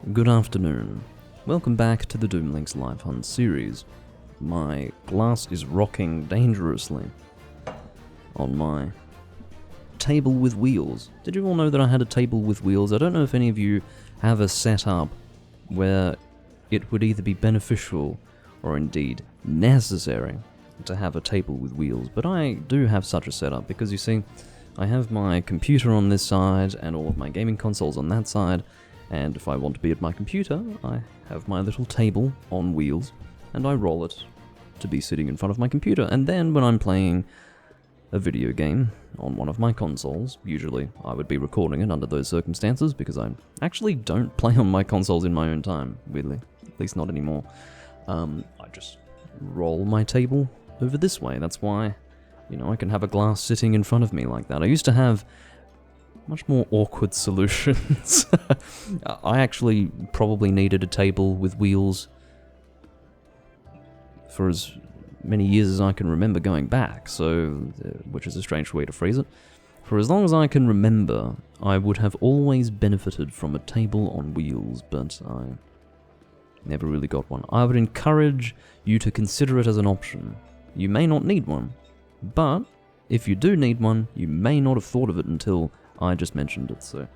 Good afternoon. Welcome back to the Doomlink's Live Hunt series. My glass is rocking dangerously on my table with wheels. Did you all know that I had a table with wheels? I don't know if any of you have a setup where it would either be beneficial or indeed necessary to have a table with wheels, but I do have such a setup because you see, I have my computer on this side and all of my gaming consoles on that side. And if I want to be at my computer, I have my little table on wheels, and I roll it to be sitting in front of my computer. And then when I'm playing a video game on one of my consoles, usually I would be recording it under those circumstances, because I actually don't play on my consoles in my own time, weirdly. At least not anymore. I just roll my table over this way. That's why, I can have a glass sitting in front of me like that. I used to have much more awkward solutions. I actually probably needed a table with wheels for as many years as I can remember going back, which is a strange way to phrase it. For as long as I can remember, I would have always benefited from a table on wheels, but I never really got one. I would encourage you to consider it as an option. You may not need one, but if you do need one, you may not have thought of it until I just mentioned it, so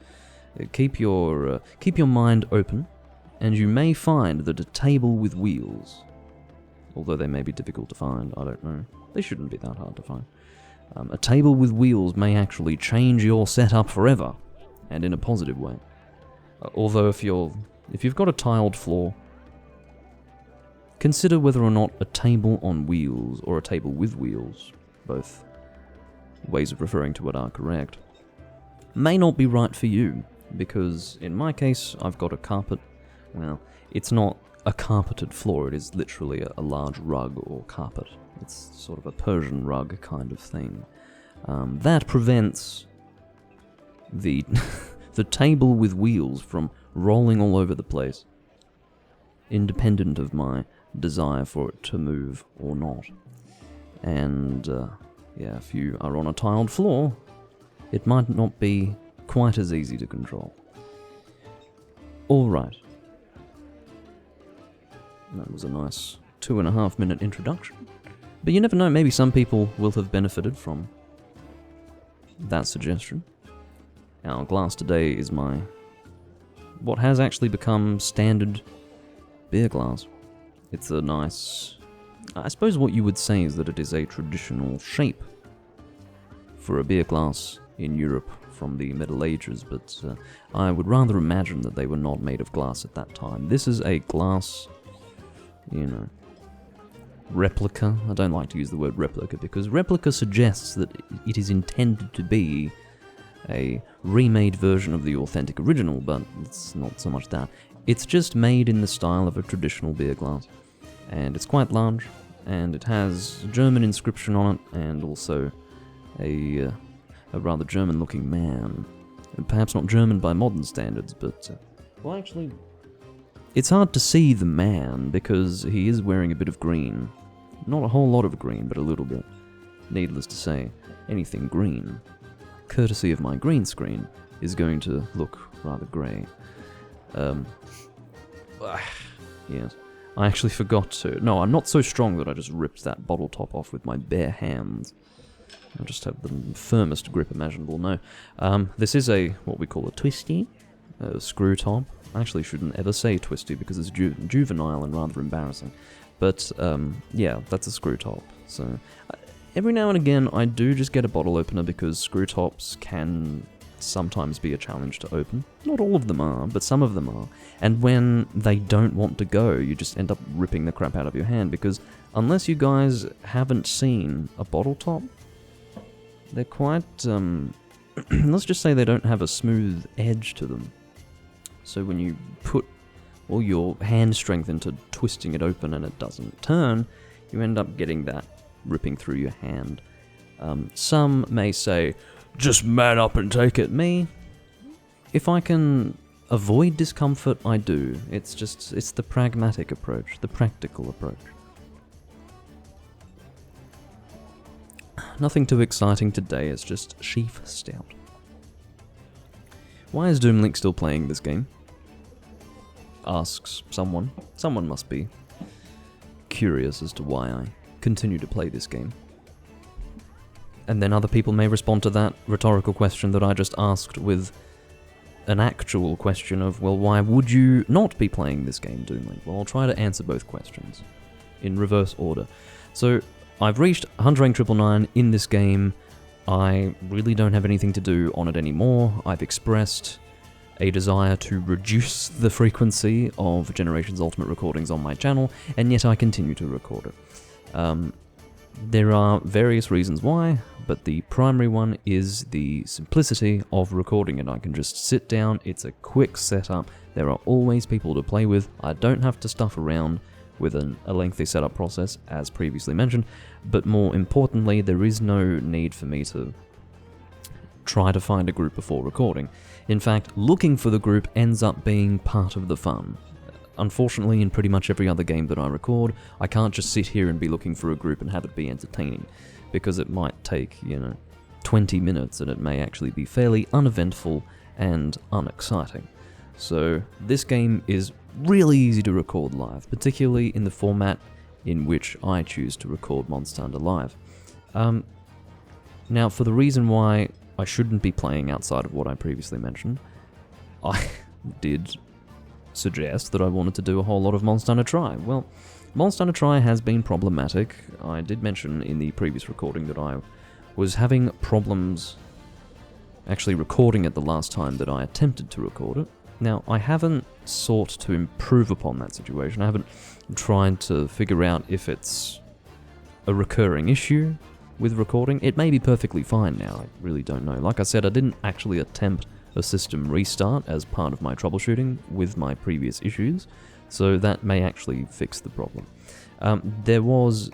keep your mind open, and you may find that a table with wheels, although they may be difficult to find, I don't know, they shouldn't be that hard to find. A table with wheels may actually change your setup forever, and in a positive way. Although if you've got a tiled floor, consider whether or not a table on wheels or a table with wheels, both ways of referring to it are correct, may not be right for you, because in my case, I've got a carpet. Well, it's not a carpeted floor, it is literally a large rug or carpet. It's sort of a Persian rug kind of thing. That prevents the the table with wheels from rolling all over the place, independent of my desire for it to move or not. And, if you are on a tiled floor, it might not be quite as easy to control. Alright. That was a nice 2.5 minute introduction. But you never know, maybe some people will have benefited from that suggestion. Our glass today is what has actually become standard beer glass. It's a nice, I suppose what you would say is that it is a traditional shape for a beer glass in Europe from the Middle Ages, but I would rather imagine that they were not made of glass at that time. This is a glass, replica. I don't like to use the word replica, because replica suggests that it is intended to be a remade version of the authentic original, but it's not so much that. It's just made in the style of a traditional beer glass, and it's quite large, and it has a German inscription on it, and also a rather German-looking man. Perhaps not German by modern standards, but... well, actually, it's hard to see the man, because he is wearing a bit of green. Not a whole lot of green, but a little bit. Needless to say, anything green, courtesy of my green screen, is going to look rather grey. Yes. I actually forgot to... No, I'm not so strong that I just ripped that bottle top off with my bare hands. I just have the firmest grip imaginable. No. This is what we call a twisty, screw top. I actually shouldn't ever say twisty because it's juvenile and rather embarrassing. But, that's a screw top. So, every now and again I do just get a bottle opener because screw tops can sometimes be a challenge to open. Not all of them are, but some of them are. And when they don't want to go, you just end up ripping the crap out of your hand, because unless you guys haven't seen a bottle top, they're quite, let's just say they don't have a smooth edge to them. So when you put all your hand strength into twisting it open and it doesn't turn, you end up getting that ripping through your hand. Some may say, just man up and take it. Me, if I can avoid discomfort, I do. It's the pragmatic approach, the practical approach. Nothing too exciting today, it's just Sheaf Stout. Why is Doomlink still playing this game? asks someone. Someone must be curious as to why I continue to play this game. And then other people may respond to that rhetorical question that I just asked with an actual question of, well, why would you not be playing this game, Doomlink? Well, I'll try to answer both questions in reverse order. So, I've reached 100 rank 999 in this game. I really don't have anything to do on it anymore. I've expressed a desire to reduce the frequency of Generations Ultimate recordings on my channel, and yet I continue to record it. There are various reasons why, but the primary one is the simplicity of recording it. I can just sit down, it's a quick setup, there are always people to play with, I don't have to stuff around with a lengthy setup process, as previously mentioned, but more importantly, there is no need for me to try to find a group before recording. In fact, looking for the group ends up being part of the fun. Unfortunately, in pretty much every other game that I record, I can't just sit here and be looking for a group and have it be entertaining, because it might take, 20 minutes and it may actually be fairly uneventful and unexciting. So this game is really easy to record live, particularly in the format in which I choose to record Monster Hunter live. Now, for the reason why I shouldn't be playing outside of what I previously mentioned, I did suggest that I wanted to do a whole lot of Monster Hunter Tri. Well, Monster Hunter Tri has been problematic. I did mention in the previous recording that I was having problems actually recording it the last time that I attempted to record it. Now, I haven't sought to improve upon that situation. I haven't tried to figure out if it's a recurring issue with recording. It may be perfectly fine now, I really don't know. Like I said, I didn't actually attempt a system restart as part of my troubleshooting with my previous issues, so that may actually fix the problem. There was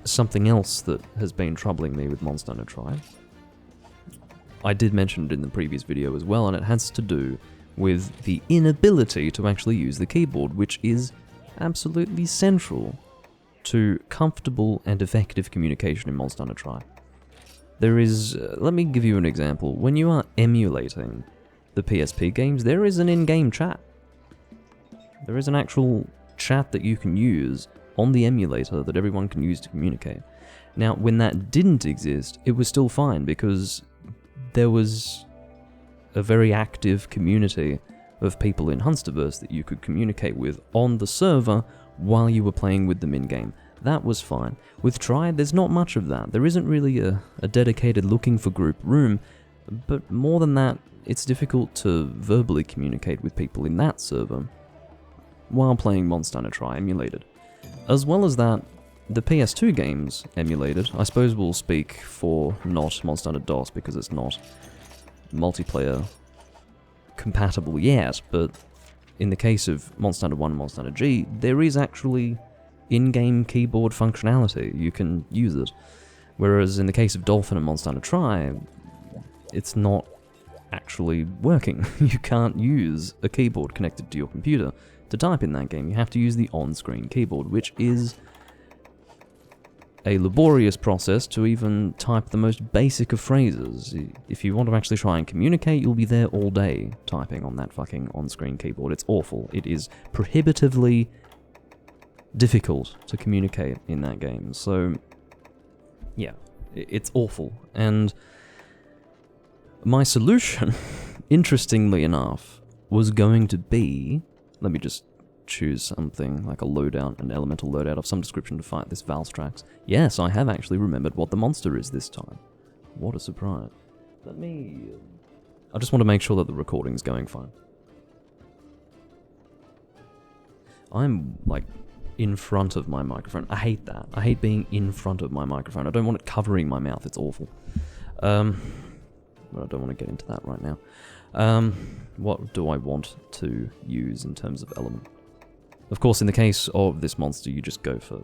something else that has been troubling me with Monster Hunter Tri. I did mention it in the previous video as well, and it has to do with the inability to actually use the keyboard, which is absolutely central to comfortable and effective communication in Monster Hunter Tri. There is, let me give you an example. When you are emulating the PSP games, there is an in-game chat. There is an actual chat that you can use on the emulator that everyone can use to communicate. Now, when that didn't exist, it was still fine because there was a very active community of people in Hunsterverse that you could communicate with on the server while you were playing with them in-game. That was fine. With Tri, there's not much of that. There isn't really a dedicated looking for group room, but more than that, it's difficult to verbally communicate with people in that server while playing Monster Hunter Tri emulated. As well as that, the PS2 games emulated, I suppose we'll speak for not Monster Hunter DOS because it's not multiplayer compatible yet, but in the case of Monster Hunter 1 and Monster Hunter G, there is actually in-game keyboard functionality. You can use it. Whereas in the case of Dolphin and Monster Hunter Tri, it's not actually working. You can't use a keyboard connected to your computer to type in that game. You have to use the on-screen keyboard, which is a laborious process to even type the most basic of phrases. If you want to actually try and communicate, you'll be there all day typing on that fucking on-screen keyboard. It's awful. It is prohibitively difficult to communicate in that game. So, yeah, it's awful. And my solution, interestingly enough, was going to be... Let me just choose something like a loadout, an elemental loadout of some description to fight this Valstrax. Yes, I have actually remembered what the monster is this time. What a surprise. Let me... I just want to make sure that the recording's going fine. I'm, like, in front of my microphone. I hate that. I hate being in front of my microphone. I don't want it covering my mouth. It's awful. But I don't want to get into that right now. What do I want to use in terms of element? Of course, in the case of this monster, you just go for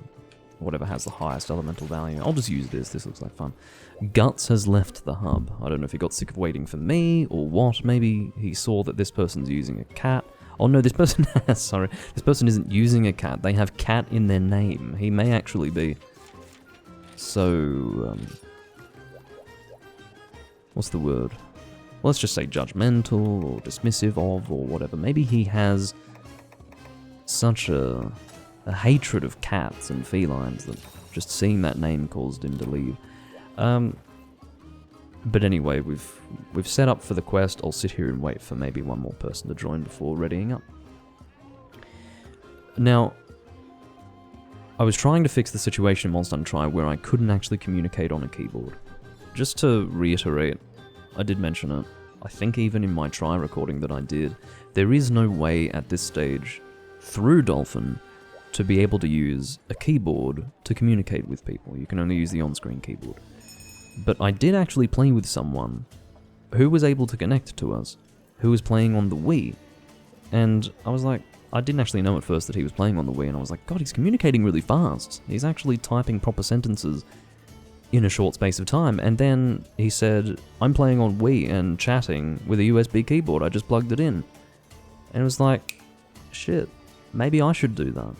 whatever has the highest elemental value. I'll just use this looks like fun. Guts has left the hub. I don't know if he got sick of waiting for me, or what. Maybe he saw that this person's using a cat. Oh no, this person has, sorry. This person isn't using a cat. They have cat in their name. He may actually be. So, what's the word? Let's just say judgmental, or dismissive of, or whatever. Maybe he has such a hatred of cats and felines that just seeing that name caused him to leave. But anyway, we've set up for the quest. I'll sit here and wait for maybe one more person to join before readying up. Now, I was trying to fix the situation in Monster Hunter Tri where I couldn't actually communicate on a keyboard. Just to reiterate, I did mention it, I think even in my Tri recording that I did, there is no way at this stage, through Dolphin, to be able to use a keyboard to communicate with people. You can only use the on-screen keyboard. But I did actually play with someone who was able to connect to us, who was playing on the Wii, and I was like, I didn't actually know at first that he was playing on the Wii, and I was like, God, he's communicating really fast. He's actually typing proper sentences in a short space of time. And then he said, I'm playing on Wii and chatting with a USB keyboard. I just plugged it in. And it was like, shit, maybe I should do that.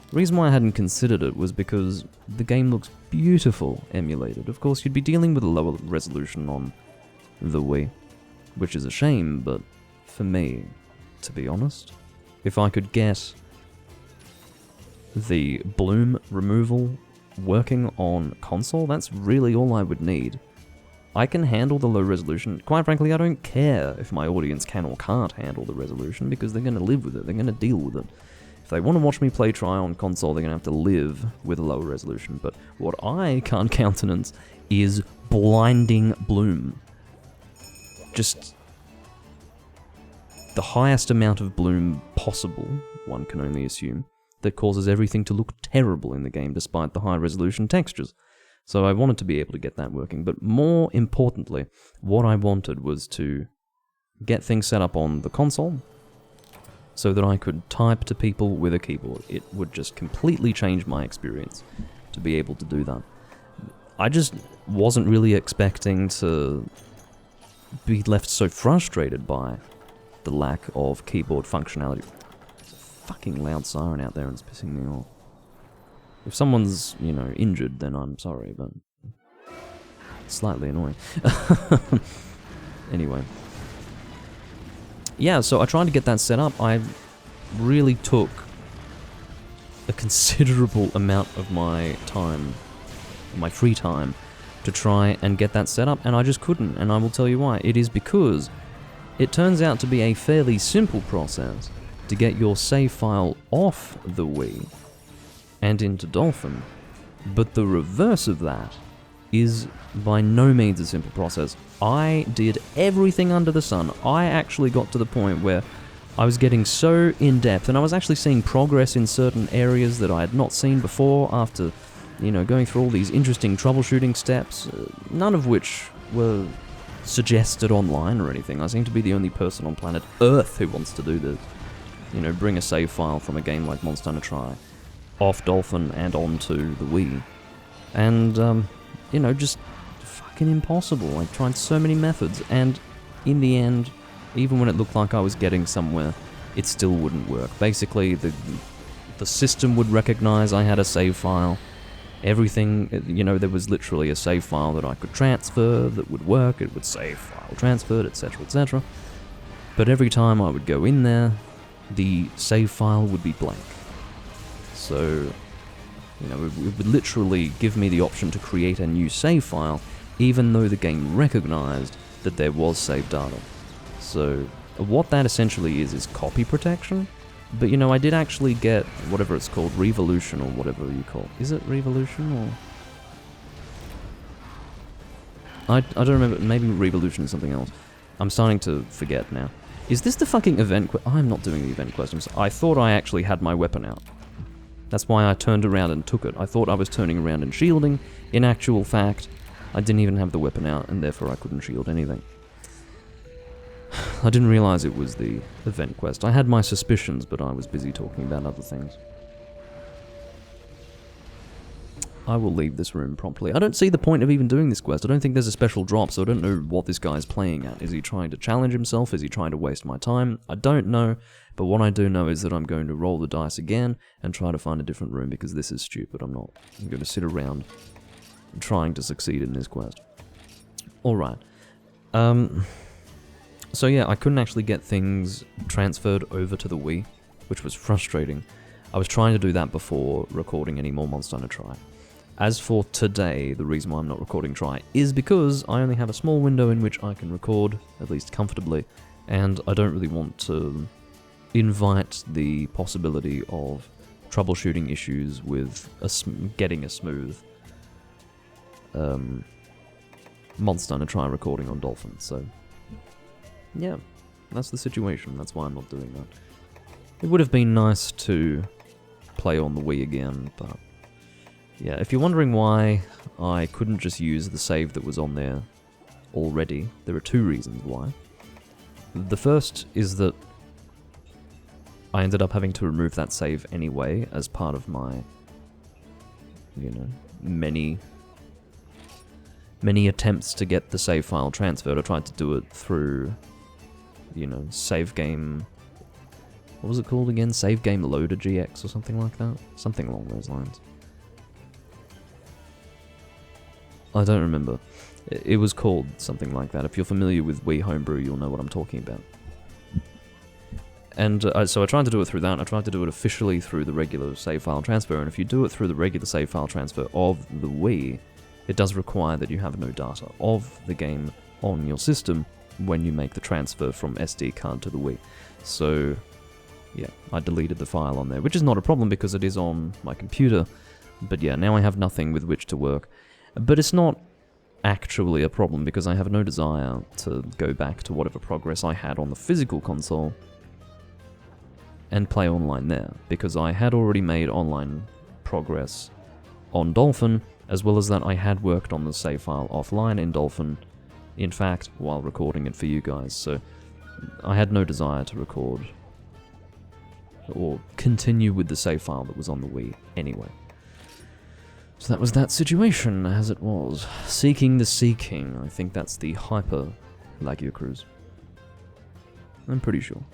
The reason why I hadn't considered it was because the game looks beautiful emulated. Of course, you'd be dealing with a lower resolution on the Wii, which is a shame, but for me, to be honest, if I could get the bloom removal working on console, that's really all I would need. I can handle the low resolution. Quite frankly, I don't care if my audience can or can't handle the resolution, because they're going to live with it, they're going to deal with it. If they want to watch me play Tri on console, they're going to have to live with a lower resolution. But what I can't countenance is blinding bloom. Just the highest amount of bloom possible, one can only assume, that causes everything to look terrible in the game despite the high resolution textures. So I wanted to be able to get that working, but more importantly, what I wanted was to get things set up on the console so that I could type to people with a keyboard. It would just completely change my experience to be able to do that. I just wasn't really expecting to be left so frustrated by the lack of keyboard functionality. There's a fucking loud siren out there and it's pissing me off. If someone's, you know, injured, then I'm sorry, but it's slightly annoying. Anyway. Yeah, so I tried to get that set up. I really took a considerable amount of my time, my free time, to try and get that set up, and I just couldn't, and I will tell you why. It is because it turns out to be a fairly simple process to get your save file off the Wii and into Dolphin, but the reverse of that is by no means a simple process. I did everything under the sun. I actually got to the point where I was getting so in-depth, and I was actually seeing progress in certain areas that I had not seen before after, you know, going through all these interesting troubleshooting steps, none of which were suggested online or anything. I seem to be the only person on planet Earth who wants to do this. You know, bring a save file from a game like Monster Hunter Tri off Dolphin and onto the Wii. And, you know, just fucking impossible. I tried so many methods, and in the end, even when it looked like I was getting somewhere, it still wouldn't work. Basically, the system would recognize I had a save file. Everything, you know, there was literally a save file that I could transfer that would work. It would save file transferred, etc., etc. But every time I would go in there, the save file would be blank. So, you know, it would literally give me the option to create a new save file, even though the game recognized that there was saved data. So, what that essentially is copy protection. But, you know, I did actually get whatever it's called, Revolution, or whatever you call it. Is it Revolution, or...? I don't remember. Maybe Revolution is something else. I'm starting to forget now. Is this the fucking event I'm not doing the event questions. I thought I actually had my weapon out. That's why I turned around and took it. I thought I was turning around and shielding. In actual fact, I didn't even have the weapon out, and therefore I couldn't shield anything. I didn't realize it was the event quest. I had my suspicions, but I was busy talking about other things. I will leave this room promptly. I don't see the point of even doing this quest. I don't think there's a special drop, so I don't know what this guy's playing at. Is he trying to challenge himself? Is he trying to waste my time? I don't know, but what I do know is that I'm going to roll the dice again and try to find a different room, because this is stupid. I'm going to sit around trying to succeed in this quest. Alright. So yeah, I couldn't actually get things transferred over to the Wii. which was frustrating. I was trying to do that before recording any more Monster Hunter Tri. As for today, the reason why I'm not recording Tri is because I only have a small window in which I can record, at least comfortably, and I don't really want to invite the possibility of troubleshooting issues with getting a smooth Monster Hunter Tri recording on Dolphin. So, yeah, that's the situation. That's why I'm not doing that. It would have been nice to play on the Wii again, but yeah, if you're wondering why I couldn't just use the save that was on there already, there are two reasons why. The first is that I ended up having to remove that save anyway as part of my, many attempts to get the save file transferred. I tried to do it through, save game... What was it called again? Save game loader GX or something like that? Something along those lines. I don't remember. It was called something like that. If you're familiar with Wii Homebrew, you'll know what I'm talking about. And so I tried to do it through that. I tried to do it officially through the regular save file transfer, and if you do it through the regular save file transfer of the Wii, it does require that you have no data of the game on your system when you make the transfer from SD card to the Wii. So, yeah, I deleted the file on there, which is not a problem because it is on my computer. But yeah, now I have nothing with which to work. But it's not actually a problem because I have no desire to go back to whatever progress I had on the physical console and play online there, because I had already made online progress on Dolphin, as well as that I had worked on the save file offline in Dolphin, in fact, while recording it for you guys, so I had no desire to record or continue with the save file that was on the Wii anyway. So that was that situation, as it was. Seeking the Seeking, I think that's the Hyper Lagia Cruise. I'm pretty sure.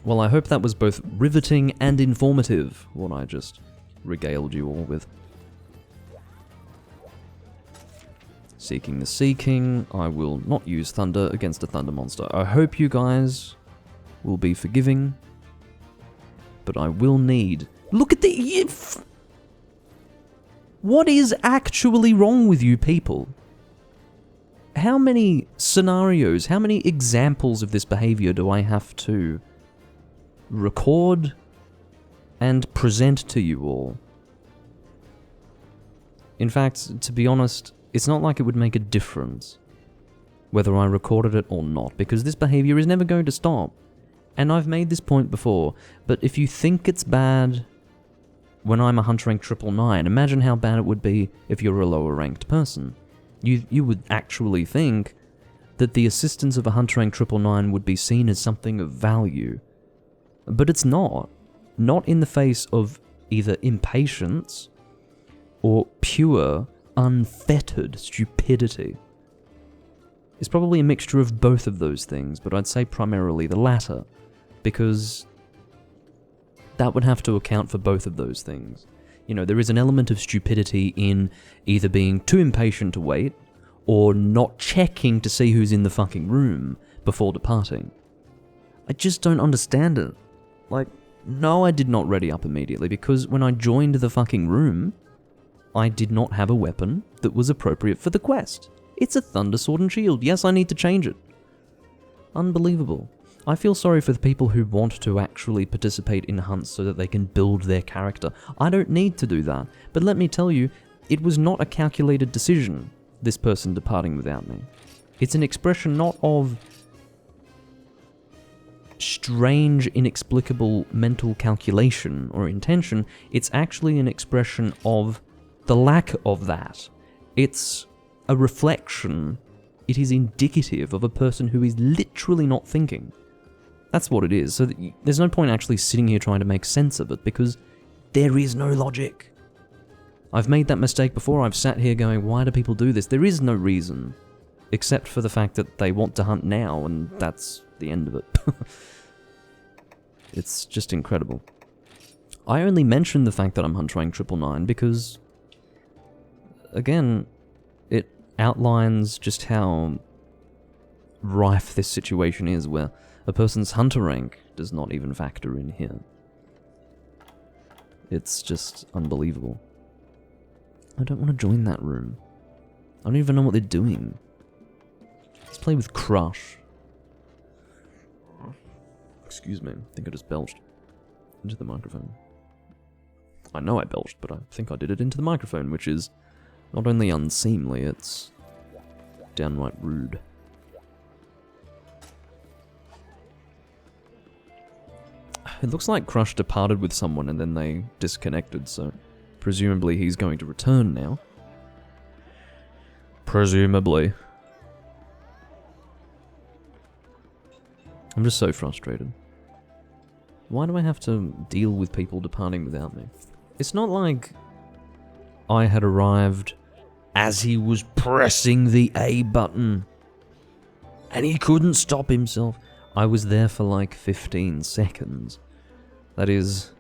Well, I hope that was both riveting and informative, what I just regaled you all with. Seeking the Seeking, I will not use Thunder against a Thunder monster. I hope you guys will be forgiving, but I will need... Look at the... What is actually wrong with you people? How many scenarios, how many examples of this behavior do I have to record and present to you all? In fact, to be honest, it's not like it would make a difference whether I recorded it or not, because this behavior is never going to stop. And I've made this point before, but if you think it's bad when I'm a hunt rank 999, imagine how bad it would be if you're a lower ranked person. You would actually think that the assistance of a hunt rank 999 would be seen as something of value. But it's not. Not in the face of either impatience or pure, unfettered stupidity. It's probably a mixture of both of those things, but I'd say primarily the latter, because that would have to account for both of those things. There is an element of stupidity in either being too impatient to wait, or not checking to see who's in the fucking room before departing. I just don't understand it. No, I did not ready up immediately, because when I joined the fucking room, I did not have a weapon that was appropriate for the quest. It's a Thunder Sword and Shield. Yes, I need to change it. Unbelievable. I feel sorry for the people who want to actually participate in hunts so that they can build their character. I don't need to do that. But let me tell you, it was not a calculated decision, this person departing without me. It's an expression not of strange, inexplicable mental calculation or intention. It's actually an expression of the lack of that. It's a reflection. It is indicative of a person who is literally not thinking. That's what it is. So there's no point actually sitting here trying to make sense of it, because there is no logic. I've made that mistake before. I've sat here going, why do people do this? There is no reason, except for the fact that they want to hunt now, and that's the end of it. It's just incredible. I only mentioned the fact that I'm hunt rank 999 because, again, it outlines just how rife this situation is, where a person's hunter rank does not even factor in here. It's just unbelievable. I don't want to join that room. I don't even know what they're doing. Let's play with Crush. Excuse me, I think I just belched into the microphone. I know I belched, but I think I did it into the microphone, which is not only unseemly, it's downright rude. It looks like Crush departed with someone and then they disconnected, so presumably he's going to return now. Presumably. I'm just so frustrated. Why do I have to deal with people departing without me? It's not like I had arrived as he was pressing the A button and he couldn't stop himself. I was there for like 15 seconds. That is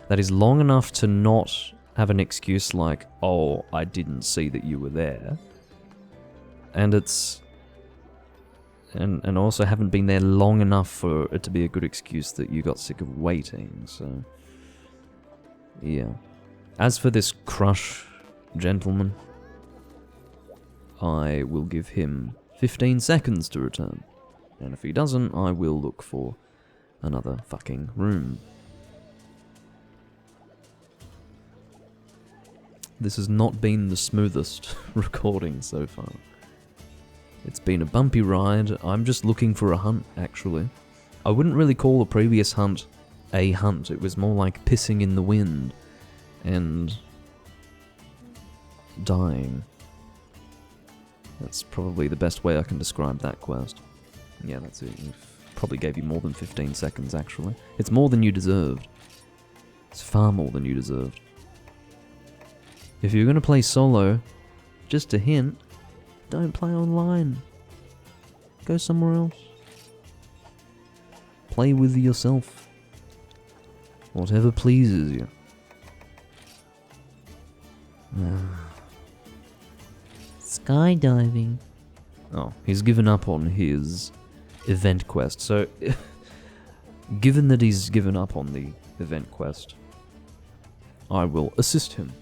long enough to not have an excuse like, oh, I didn't see that you were there. And it's... And also haven't been there long enough for it to be a good excuse that you got sick of waiting, so... Yeah. As for this Crush gentleman, I will give him 15 seconds to return. And if he doesn't, I will look for another fucking room. This has not been the smoothest recording so far. It's been a bumpy ride. I'm just looking for a hunt, actually. I wouldn't really call the previous hunt a hunt. It was more like pissing in the wind and dying. That's probably the best way I can describe that quest. Yeah, that's it. Probably gave you more than 15 seconds, actually. It's more than you deserved. It's far more than you deserved. If you're going to play solo, just a hint, don't play online. Go somewhere else. Play with yourself. Whatever pleases you. Skydiving. Oh, he's given up on his event quest. So, given that he's given up on the event quest, I will assist him.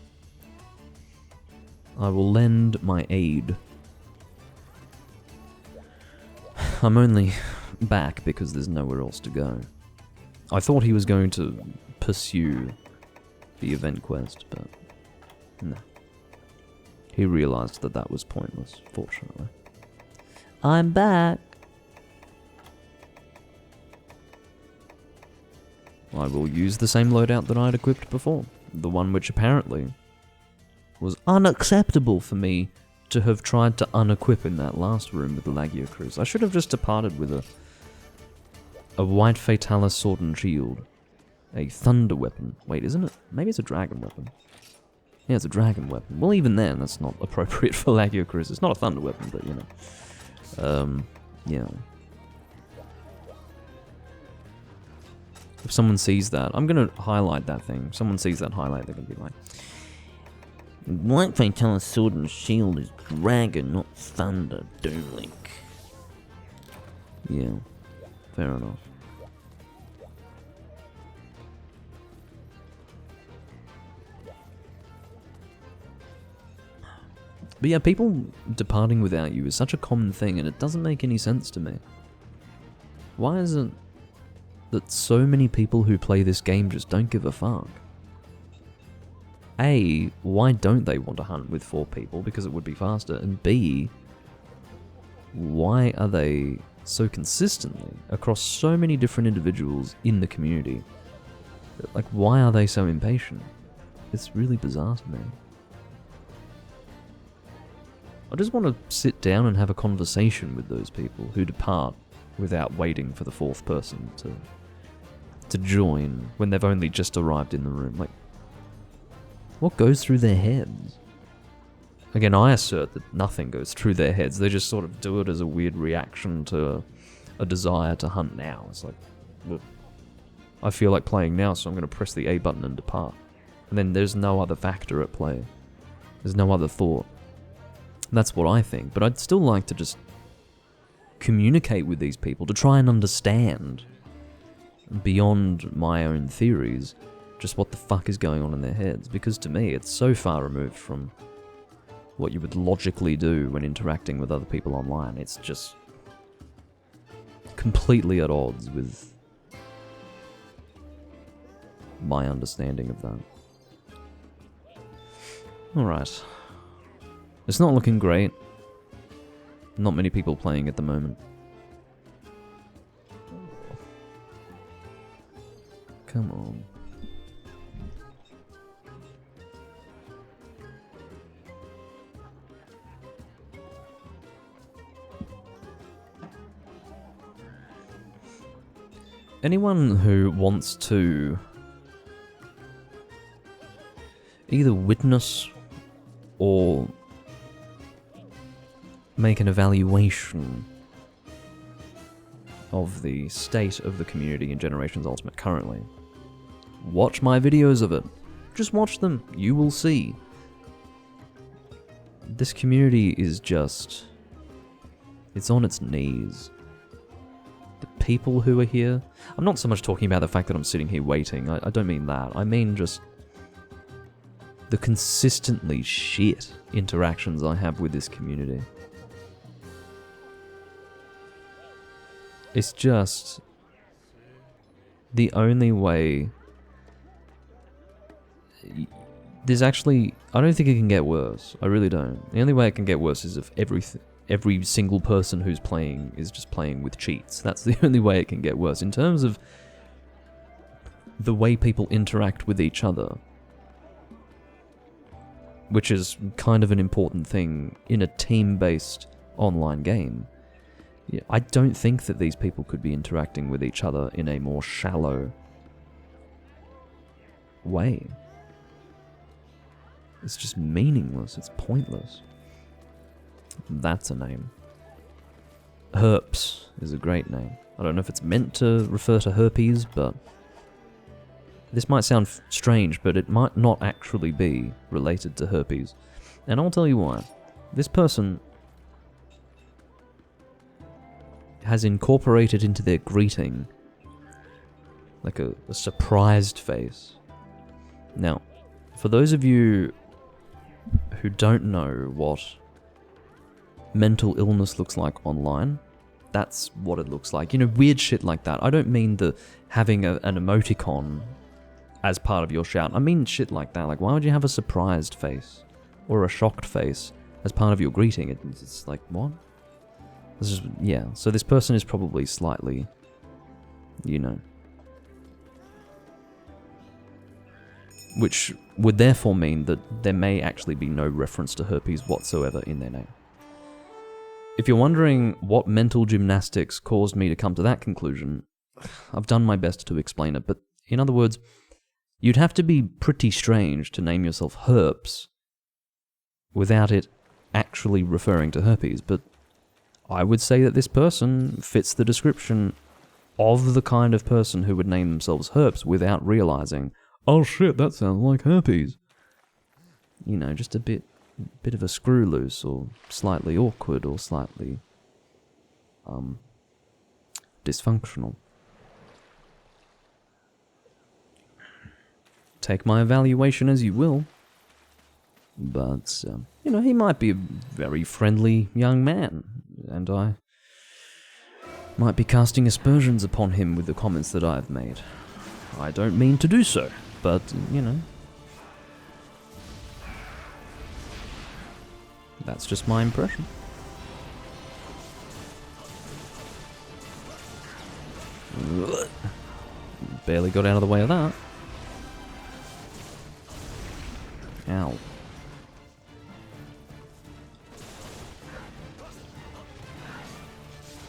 I will lend my aid. I'm only back because there's nowhere else to go. I thought he was going to pursue the event quest, but no. He realized that that was pointless, fortunately. I'm back. I will use the same loadout that I had equipped before. The one which apparently was unacceptable for me to have tried to unequip in that last room with the Lagio Cruise. I should have just departed with a White Fatalis sword and shield. A thunder weapon. Wait, isn't it? Maybe it's a dragon weapon. Yeah, it's a dragon weapon. Well, even then, that's not appropriate for Lagio Cruise. It's not a thunder weapon, but you know. Yeah. If someone sees that, I'm gonna highlight that thing. If someone sees that highlight, they're gonna be like, White Fatalis sword and shield is dragon, not thunder, Doomlink. Yeah, fair enough. But yeah, people departing without you is such a common thing, and it doesn't make any sense to me. Why is it that so many people who play this game just don't give a fuck? A, why don't they want to hunt with 4 people? Because it would be faster. And B, why are they so consistently across so many different individuals in the community? Like, why are they so impatient? It's really bizarre to me. I just want to sit down and have a conversation with those people who depart without waiting for the 4th person to join when they've only just arrived in the room. Like, what goes through their heads? Again, I assert that nothing goes through their heads. They just sort of do it as a weird reaction to a desire to hunt now. It's like, look, I feel like playing now, so I'm going to press the A button and depart. And then there's no other factor at play. There's no other thought. And that's what I think. But I'd still like to just communicate with these people, to try and understand, beyond my own theories, just what the fuck is going on in their heads. Because to me, it's so far removed from what you would logically do when interacting with other people online. It's just completely at odds with my understanding of that. Alright. It's not looking great. Not many people playing at the moment. Come on. Anyone who wants to either witness or make an evaluation of the state of the community in Generations Ultimate currently, watch my videos of it. Just watch them. You will see. This community is just... it's on its knees. The people who are here... I'm not so much talking about the fact that I'm sitting here waiting. I don't mean that. I mean just the consistently shit interactions I have with this community. It's just the only way... there's actually... I don't think it can get worse. I really don't. The only way it can get worse is if every single person who's playing is just playing with cheats. That's the only way it can get worse. In terms of the way people interact with each other, which is kind of an important thing in a team-based online game, yeah, I don't think that these people could be interacting with each other in a more shallow way. It's just meaningless. It's pointless. That's a name. Herps is a great name. I don't know if it's meant to refer to herpes, but this might sound strange, but it might not actually be related to herpes. And I'll tell you why. This person has incorporated into their greeting like a surprised face. Now, for those of you who don't know what mental illness looks like online, that's what it looks like. You know, weird shit like that. I don't mean the having an emoticon as part of your shout. I mean shit like that. Like, why would you have a surprised face or a shocked face as part of your greeting? It's like, what? This is, yeah. So this person is probably slightly, you know, which would therefore mean that there may actually be no reference to herpes whatsoever in their name. If you're wondering what mental gymnastics caused me to come to that conclusion, I've done my best to explain it, but in other words, you'd have to be pretty strange to name yourself Herps without it actually referring to herpes, but I would say that this person fits the description of the kind of person who would name themselves Herps without realizing, oh shit, that sounds like herpes. You know, just a bit of a screw loose, or slightly awkward, or slightly dysfunctional. Take my evaluation as you will, but you know, he might be a very friendly young man, and I might be casting aspersions upon him with the comments that I've made. I don't mean to do so, but you know, that's just my impression. Barely got out of the way of that. Ow.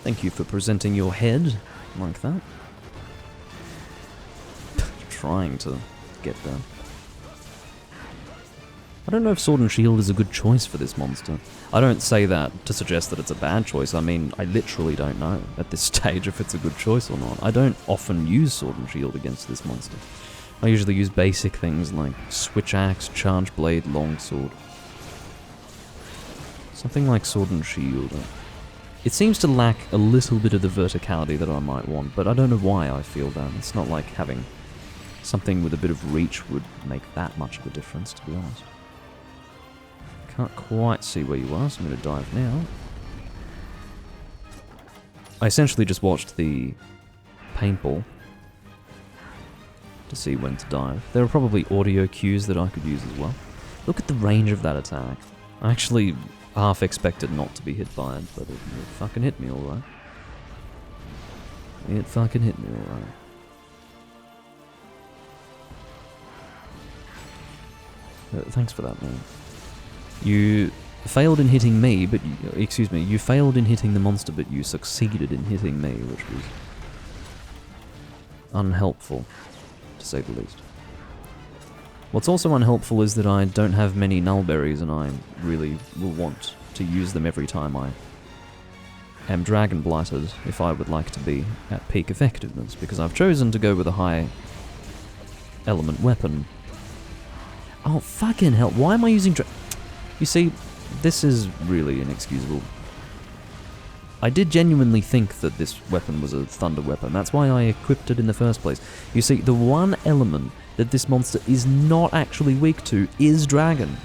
Thank you for presenting your head like that. Trying to get there. I don't know if Sword and Shield is a good choice for this monster. I don't say that to suggest that it's a bad choice. I mean, I literally don't know at this stage if it's a good choice or not. I don't often use Sword and Shield against this monster. I usually use basic things like Switch Axe, Charge Blade, Longsword. Something like Sword and Shield. It seems to lack a little bit of the verticality that I might want, but I don't know why I feel that. It's not like having something with a bit of reach would make that much of a difference, to be honest. Can't quite see where you are, so I'm going to dive now. I essentially just watched the paintball to see when to dive. There are probably audio cues that I could use as well. Look at the range of that attack. I actually half expected not to be hit by it, but it fucking hit me alright. It fucking hit me alright. Thanks for that, man. You failed in hitting me, but excuse me, you failed in hitting the monster, but you succeeded in hitting me, which was unhelpful, to say the least. What's also unhelpful is that I don't have many nullberries, and I really will want to use them every time I am dragon blighted if I would like to be at peak effectiveness, because I've chosen to go with a high element weapon. Oh, fucking hell, why am I using You see, this is really inexcusable. I did genuinely think that this weapon was a thunder weapon. That's why I equipped it in the first place. You see, the one element that this monster is not actually weak to is dragon.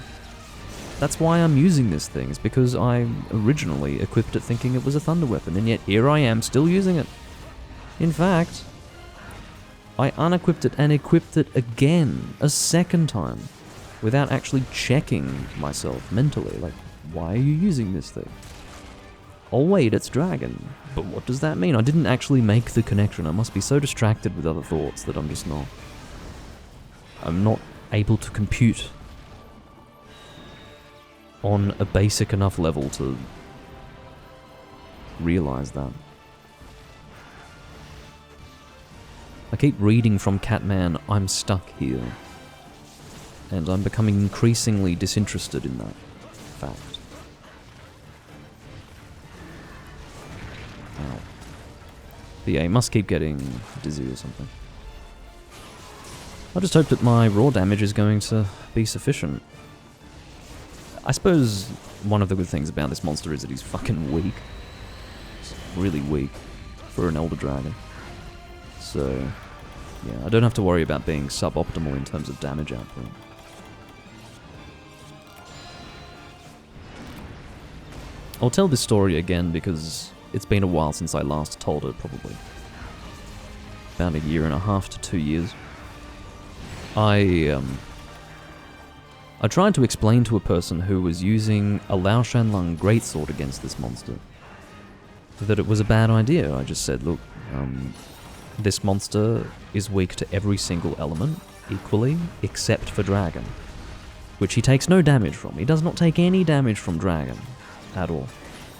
That's why I'm using this thing, is because I originally equipped it thinking it was a thunder weapon, and yet here I am still using it. In fact, I unequipped it and equipped it again, a second time, without actually checking myself mentally, like, why are you using this thing? Oh wait, it's dragon. But what does that mean? I didn't actually make the connection. I must be so distracted with other thoughts that I'm not able to compute on a basic enough level to realize that. I keep reading from Catman, I'm stuck here. And I'm becoming increasingly disinterested in that fact. Ow. But yeah, he must keep getting dizzy or something. I just hope that my raw damage is going to be sufficient. I suppose one of the good things about this monster is that he's fucking weak. He's really weak for an Elder Dragon. So, yeah, I don't have to worry about being suboptimal in terms of damage output. I'll tell this story again because it's been a while since I last told it, probably. About 1.5 to 2 years. I tried to explain to a person who was using a Lao Shanlung greatsword against this monster that it was a bad idea. I just said, look, this monster is weak to every single element equally, except for dragon, which he takes no damage from. He does not take any damage from dragon at all.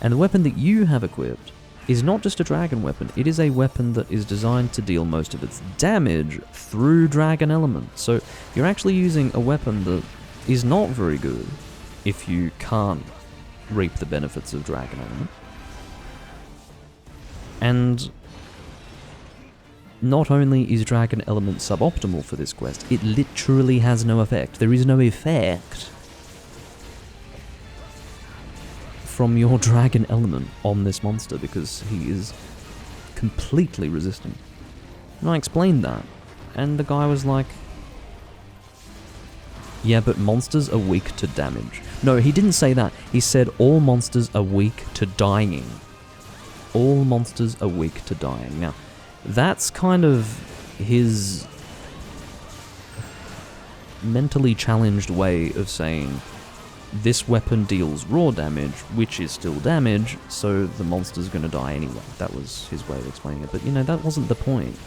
And the weapon that you have equipped is not just a dragon weapon, it is a weapon that is designed to deal most of its damage through dragon element. So you're actually using a weapon that is not very good if you can't reap the benefits of dragon element. And not only is dragon element suboptimal for this quest, it literally has no effect. There is no effect from your dragon element on this monster because he is completely resistant. And I explained that, and the guy was like, yeah, but monsters are weak to damage. No, he didn't say that. He said all monsters are weak to dying. All monsters are weak to dying. Now, that's kind of his mentally challenged way of saying this weapon deals raw damage, which is still damage, so the monster's gonna die anyway. That was his way of explaining it, but you know, that wasn't the point.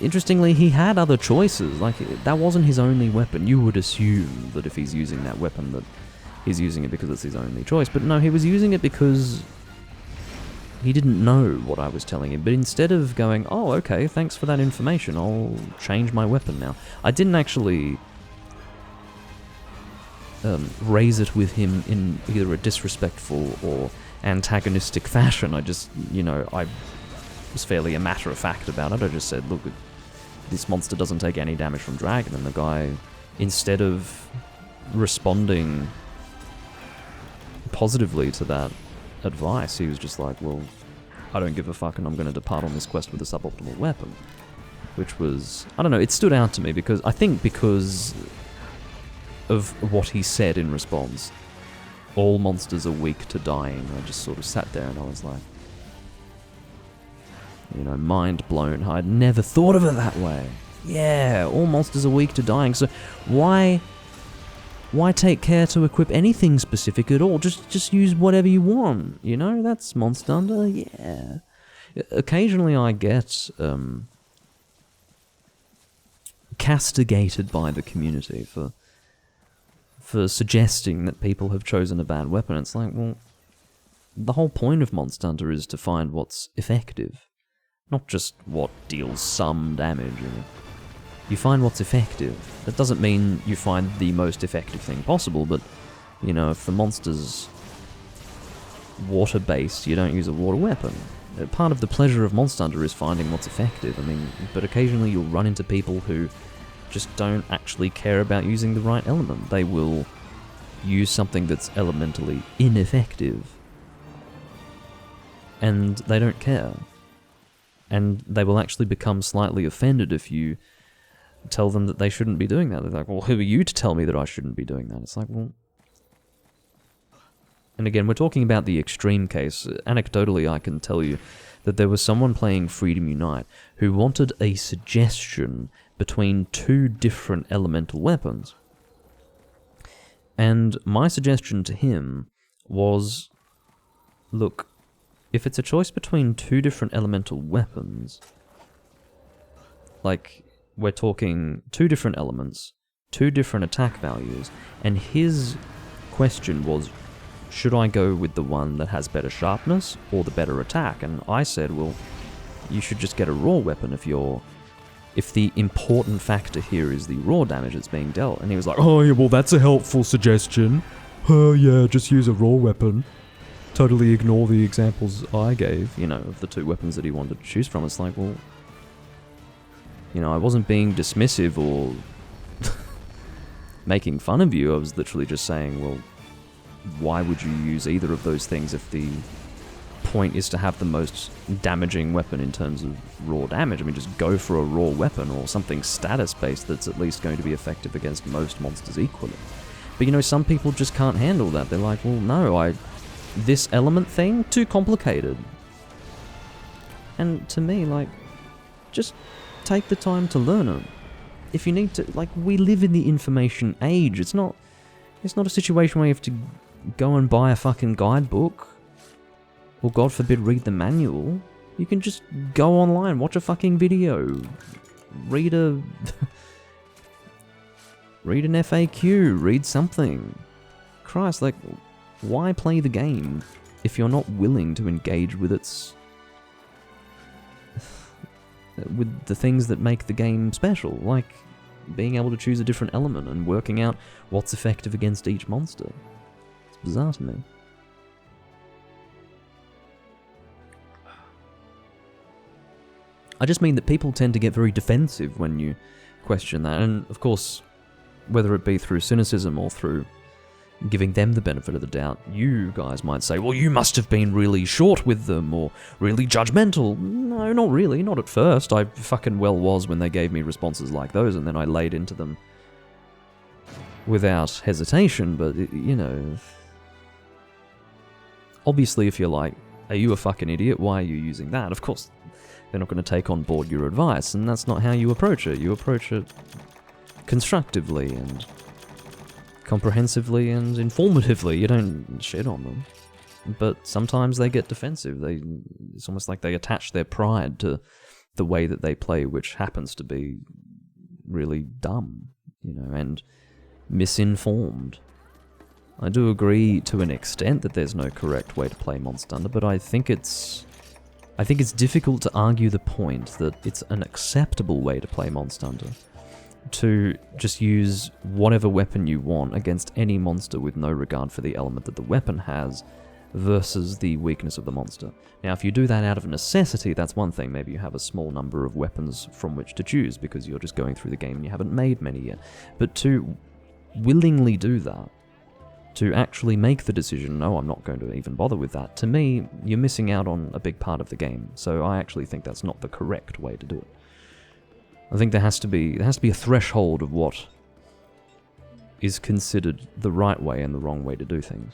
Interestingly, he had other choices, like, that wasn't his only weapon. You would assume that if he's using that weapon that he's using it because it's his only choice, but no, he was using it because he didn't know what I was telling him, but instead of going, oh, okay, thanks for that information, I'll change my weapon now. I didn't actually raise it with him in either a disrespectful or antagonistic fashion. I just, you know, I was fairly a matter of fact about it. I just said, look, this monster doesn't take any damage from dragon, and the guy, instead of responding positively to that advice. He was just like, well, I don't give a fuck and I'm going to depart on this quest with a suboptimal weapon. Which was, I don't know, it stood out to me because of what he said in response. All monsters are weak to dying. I just sort of sat there and I was like, you know, mind blown. I'd never thought of it that way. Yeah, all monsters are weak to dying, so why take care to equip anything specific at all? Just use whatever you want, you know? That's Monster Hunter, yeah. Occasionally I get castigated by the community for suggesting that people have chosen a bad weapon. It's like, well, the whole point of Monster Hunter is to find what's effective, not just what deals some damage, you know? You find what's effective. That doesn't mean you find the most effective thing possible, but, you know, if the monster's water-based, you don't use a water weapon. Part of the pleasure of Monster Hunter is finding what's effective. I mean, but occasionally you'll run into people who just don't actually care about using the right element. They will use something that's elementally ineffective, and they don't care. And they will actually become slightly offended if you tell them that they shouldn't be doing that. They're like, well, who are you to tell me that I shouldn't be doing that? It's like, well... And again, we're talking about the extreme case. Anecdotally, I can tell you that there was someone playing Freedom Unite who wanted a suggestion between two different elemental weapons. And my suggestion to him was, look, if it's a choice between two different elemental weapons, like, we're talking two different elements, two different attack values, and his question was, should I go with the one that has better sharpness or the better attack? And I said, well, you should just get a raw weapon if the important factor here is the raw damage that's being dealt. And he was like, oh yeah, well that's a helpful suggestion. Oh yeah, just use a raw weapon. Totally ignore the examples I gave, you know, of the two weapons that he wanted to choose from. It's like, well, you know, I wasn't being dismissive or making fun of you. I was literally just saying, well, why would you use either of those things if the point is to have the most damaging weapon in terms of raw damage? I mean, just go for a raw weapon or something status-based that's at least going to be effective against most monsters equally. But, you know, some people just can't handle that. They're like, well, no, this element thing, too complicated. And to me, like, just take the time to learn it. If you need to, like, we live in the information age. It's not a situation where you have to go and buy a fucking guidebook, or God forbid read the manual. You can just go online, watch a fucking video, read an FAQ, read something. Christ, like, why play the game if you're not willing to engage with with the things that make the game special, like being able to choose a different element and working out what's effective against each monster? It's bizarre to me. I just mean that people tend to get very defensive when you question that, and of course, whether it be through cynicism or through giving them the benefit of the doubt, you guys might say, well, you must have been really short with them, or really judgmental. No, not really, not at first. I fucking well was when they gave me responses like those, and then I laid into them without hesitation, but, you know... Obviously, if you're like, are you a fucking idiot? Why are you using that? Of course, they're not going to take on board your advice, and that's not how you approach it. You approach it constructively and comprehensively and informatively. You don't shit on them. But sometimes they get defensive. It's almost like they attach their pride to the way that they play, which happens to be really dumb, you know, and misinformed. I do agree to an extent that there's no correct way to play Monster Hunter, but I think it's difficult to argue the point that it's an acceptable way to play Monster Hunter, to just use whatever weapon you want against any monster with no regard for the element that the weapon has versus the weakness of the monster. Now, if you do that out of necessity, that's one thing. Maybe you have a small number of weapons from which to choose because you're just going through the game and you haven't made many yet. But to willingly do that to actually make the decision, no, I'm not going to even bother with that, to me, you're missing out on a big part of the game. So I actually think that's not the correct way to do it. I think there has to be a threshold of what is considered the right way and the wrong way to do things.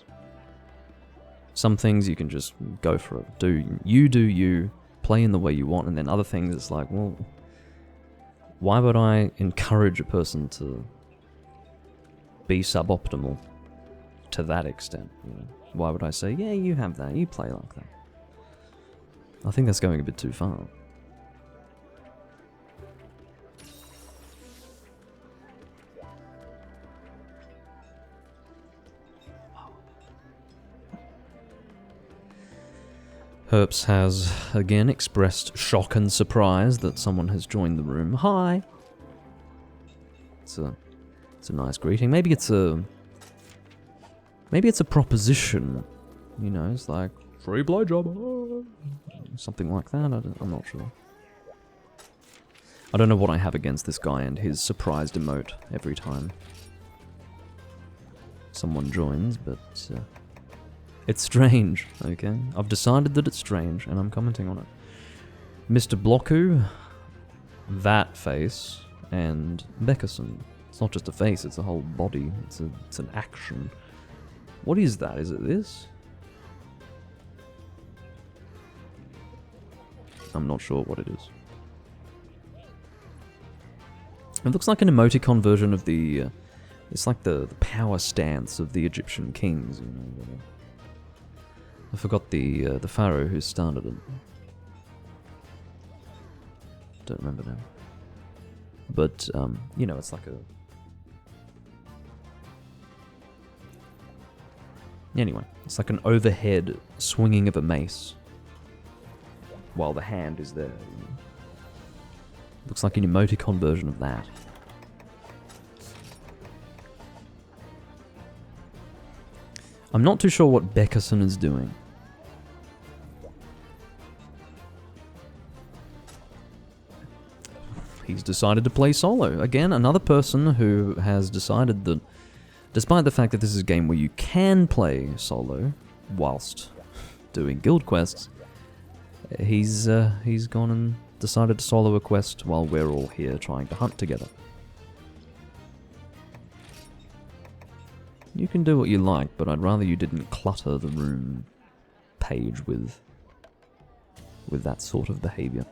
Some things you can just go for it. Do you, play in the way you want, and then other things it's like, well, why would I encourage a person to be suboptimal to that extent? You know? Why would I say, yeah, you have that, you play like that? I think that's going a bit too far. Herps has again expressed shock and surprise that someone has joined the room. Hi! It's a nice greeting. Maybe it's a proposition. You know, it's like, free blowjob. Something like that. I'm not sure. I don't know what I have against this guy and his surprised emote every time someone joins, but it's strange, okay? I've decided that it's strange, and I'm commenting on it. Mr. Blocku, that face, and Beckerson. It's not just a face, it's a whole body. It's an action. What is that? Is it this? I'm not sure what it is. It looks like an emoticon version of the... it's like the power stance of the Egyptian kings, you know. I forgot the pharaoh who started it. Don't remember now. But, you know, it's like a... Anyway, it's like an overhead swinging of a mace while the hand is there. You know? Looks like an emoticon version of that. I'm not too sure what Beckerson is doing. He's decided to play solo. Again, another person who has decided that, despite the fact that this is a game where you can play solo whilst doing guild quests, he's gone and decided to solo a quest while we're all here trying to hunt together. You can do what you like, but I'd rather you didn't clutter the room page with that sort of behaviour.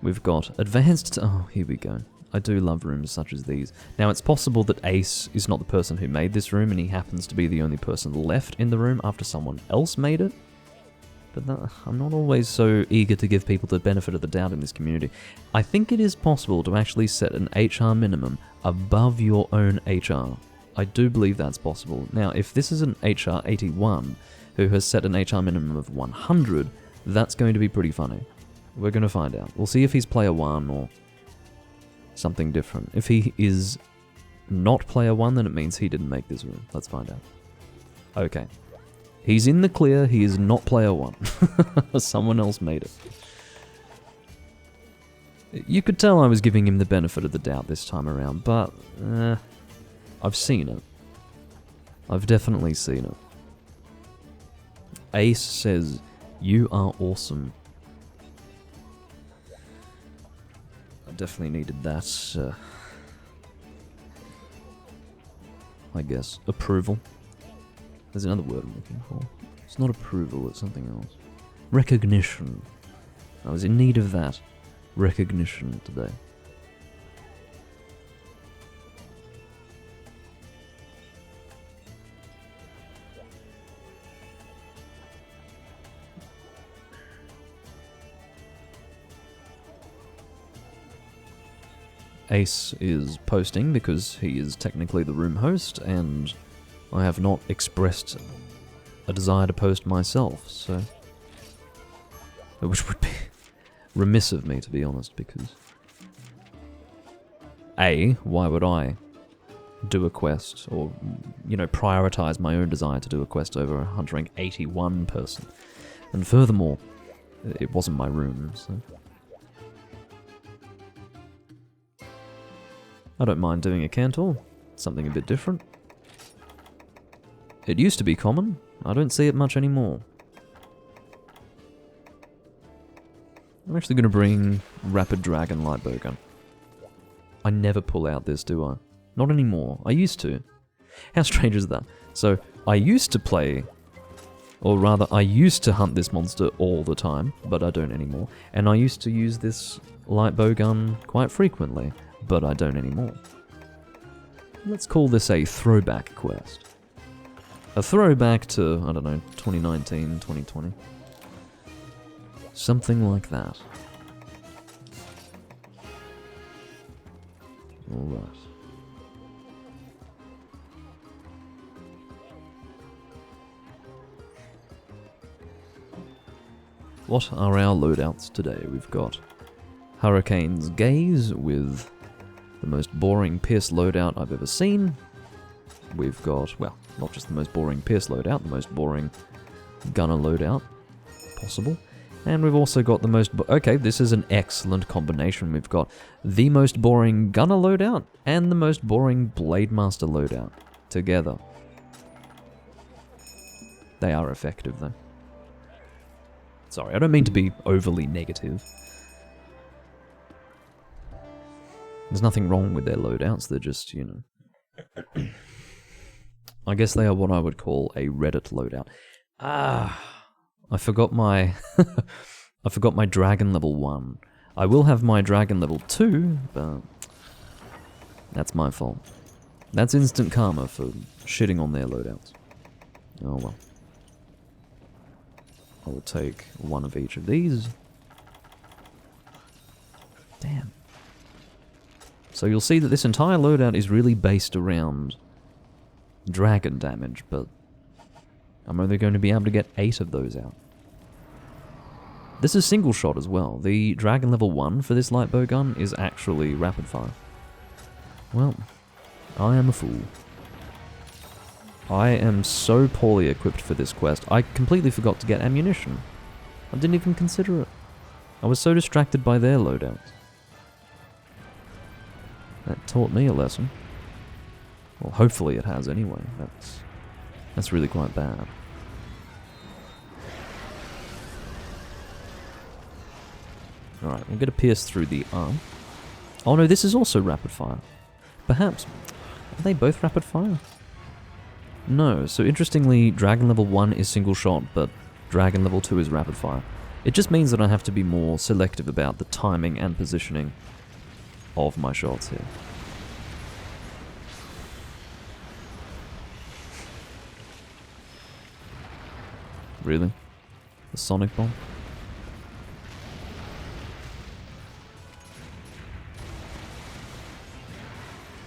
We've got advanced... Oh, here we go. I do love rooms such as these. Now, it's possible that Ace is not the person who made this room, and he happens to be the only person left in the room after someone else made it. But I'm not always so eager to give people the benefit of the doubt in this community. I think it is possible to actually set an HR minimum above your own HR. I do believe that's possible. Now, if this is an HR 81 who has set an HR minimum of 100, that's going to be pretty funny. We're going to find out. We'll see if he's player 1 or something different. If he is not player 1, then it means he didn't make this room. Let's find out. Okay. He's in the clear. He is not player 1. Someone else made it. You could tell I was giving him the benefit of the doubt this time around, but... I've seen it. I've definitely seen it. Ace says, you are awesome. I definitely needed that, I guess. Approval. There's another word I'm looking for. It's not approval, it's something else. Recognition. I was in need of that. Recognition today. Ace is posting because he is technically the room host, and I have not expressed a desire to post myself, so... Which would be remiss of me, to be honest, because... A, why would I do a quest, or, you know, prioritize my own desire to do a quest over a Hunt Rank 81 person? And furthermore, it wasn't my room, so... I don't mind doing a Cantor, something a bit different. It used to be common. I don't see it much anymore. I'm actually going to bring Rapid Dragon Lightbow Gun. I never pull out this, do I? Not anymore. I used to. How strange is that? So, I used to play, or rather, I used to hunt this monster all the time, but I don't anymore. And I used to use this lightbow gun quite frequently, but I don't anymore. Let's call this a throwback quest. A throwback to, I don't know, 2019, 2020. Something like that. Alright. What are our loadouts today? We've got Hurricane's Gaze with the most boring Pierce loadout I've ever seen. We've got, well, not just the most boring Pierce loadout, the most boring Gunner loadout possible. And we've also got the most... okay, this is an excellent combination. We've got the most boring Gunner loadout and the most boring Blade Master loadout together. They are effective, though. Sorry, I don't mean to be overly negative. There's nothing wrong with their loadouts, they're just, you know... I guess they are what I would call a Reddit loadout. I forgot my... I forgot my Dragon level 1. I will have my Dragon level 2, but... that's my fault. That's instant karma for shitting on their loadouts. Oh well. I will take one of each of these. Damn. So you'll see that this entire loadout is really based around dragon damage, but I'm only going to be able to get 8 of those out. This is single shot as well. The Dragon level 1 for this lightbow gun is actually rapid fire. Well, I am a fool. I am so poorly equipped for this quest. I completely forgot to get ammunition. I didn't even consider it. I was so distracted by their loadouts. That taught me a lesson. Well, hopefully it has anyway. That's really quite bad. Alright, we'll get a pierce through the arm. Oh no, this is also rapid fire. Perhaps. Are they both rapid fire? No, so interestingly, Dragon level 1 is single shot, but Dragon level 2 is rapid fire. It just means that I have to be more selective about the timing and positioning of my shots here. Really? The sonic bomb?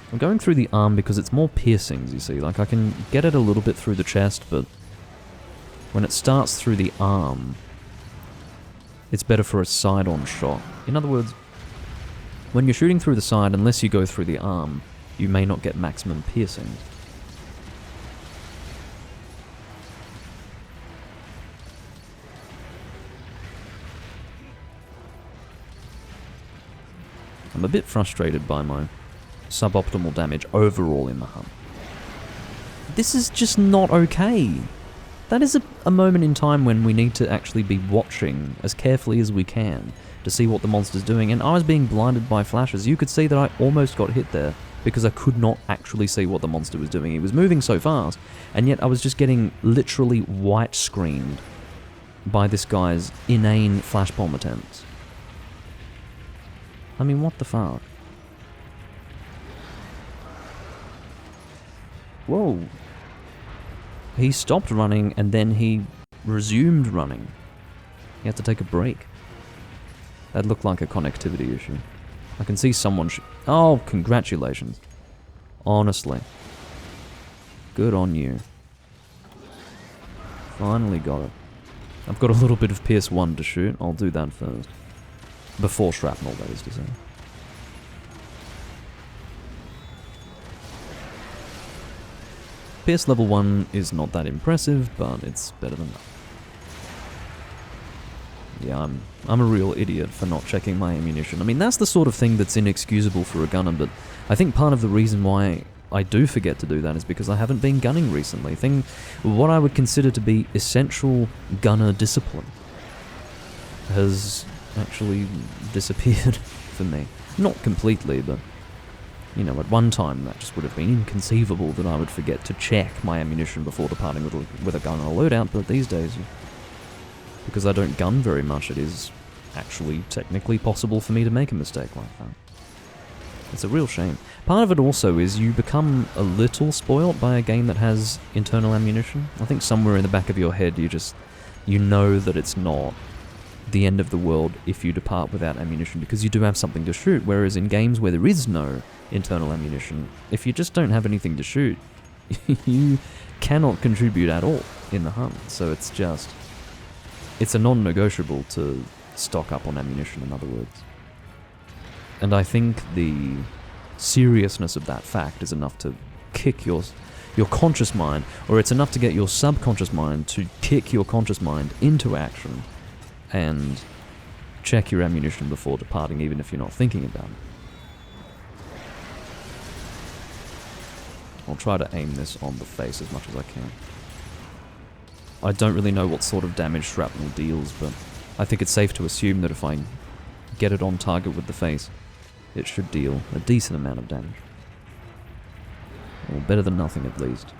I'm going through the arm because it's more piercings, you see. Like, I can get it a little bit through the chest, but when it starts through the arm, it's better for a side-on shot. In other words, when you're shooting through the side, unless you go through the arm, you may not get maximum piercings. I'm a bit frustrated by my suboptimal damage overall in the hunt. This is just not okay. That is a moment in time when we need to actually be watching as carefully as we can to see what the monster's doing, and I was being blinded by flashes. You could see that I almost got hit there because I could not actually see what the monster was doing. He was moving so fast, and yet I was just getting literally white screened by this guy's inane flash bomb attempts. I mean, what the fuck? Whoa. He stopped running and then he resumed running. He had to take a break. That looked like a connectivity issue. I can see someone oh, congratulations. Honestly. Good on you. Finally got it. I've got a little bit of Pierce 1 to shoot. I'll do that first. Before shrapnel, that is to say. Pierce level 1 is not that impressive, but it's better than that. Yeah, I'm a real idiot for not checking my ammunition. I mean, that's the sort of thing that's inexcusable for a gunner, but I think part of the reason why I do forget to do that is because I haven't been gunning recently. What I would consider to be essential gunner discipline has actually disappeared for me. Not completely, but, you know, at one time that just would have been inconceivable that I would forget to check my ammunition before departing with a gun or a loadout, but these days, because I don't gun very much, it is actually technically possible for me to make a mistake like that. It's a real shame. Part of it also is you become a little spoilt by a game that has internal ammunition. I think somewhere in the back of your head you know that it's not the end of the world if you depart without ammunition, because you do have something to shoot, whereas in games where there is no internal ammunition, if you just don't have anything to shoot, you cannot contribute at all in the hunt. So it's a non-negotiable to stock up on ammunition, in other words. And I think the seriousness of that fact is enough to kick your conscious mind, or it's enough to get your subconscious mind to kick your conscious mind into action and check your ammunition before departing, even if you're not thinking about it. I'll try to aim this on the face as much as I can. I don't really know what sort of damage shrapnel deals, but I think it's safe to assume that if I get it on target with the face, it should deal a decent amount of damage. Or better than nothing, at least.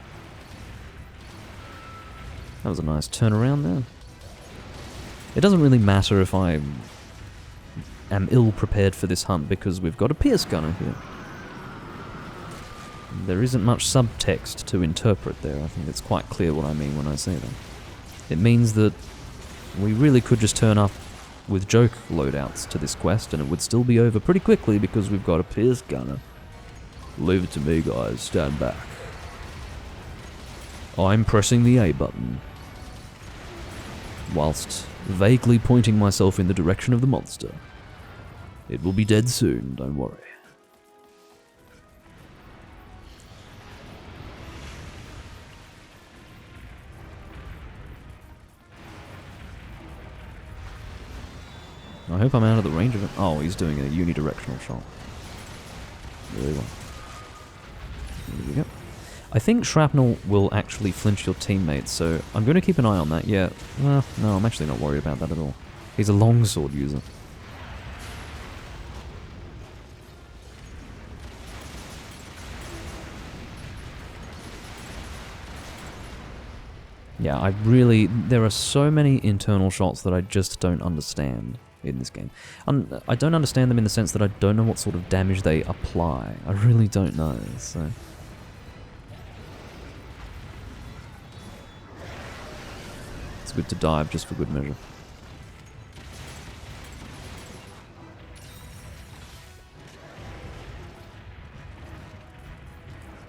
That was a nice turnaround there. It doesn't really matter if I am ill-prepared for this hunt, because we've got a Pierce gunner here. There isn't much subtext to interpret there. I think it's quite clear what I mean when I say that. It means that we really could just turn up with joke loadouts to this quest, and it would still be over pretty quickly because we've got a Pierce gunner. Leave it to me, guys. Stand back. I'm pressing the A button, whilst vaguely pointing myself in the direction of the monster. It will be dead soon, don't worry. I hope I'm out of the range of it. Oh, he's doing a unidirectional shot. Very well. There we go. I think shrapnel will actually flinch your teammates, so I'm going to keep an eye on that. Yeah, well, no, I'm actually not worried about that at all. He's a longsword user. Yeah, there are so many internal shots that I just don't understand in this game. I don't understand them in the sense that I don't know what sort of damage they apply. I really don't know, so... It's good to dive just for good measure.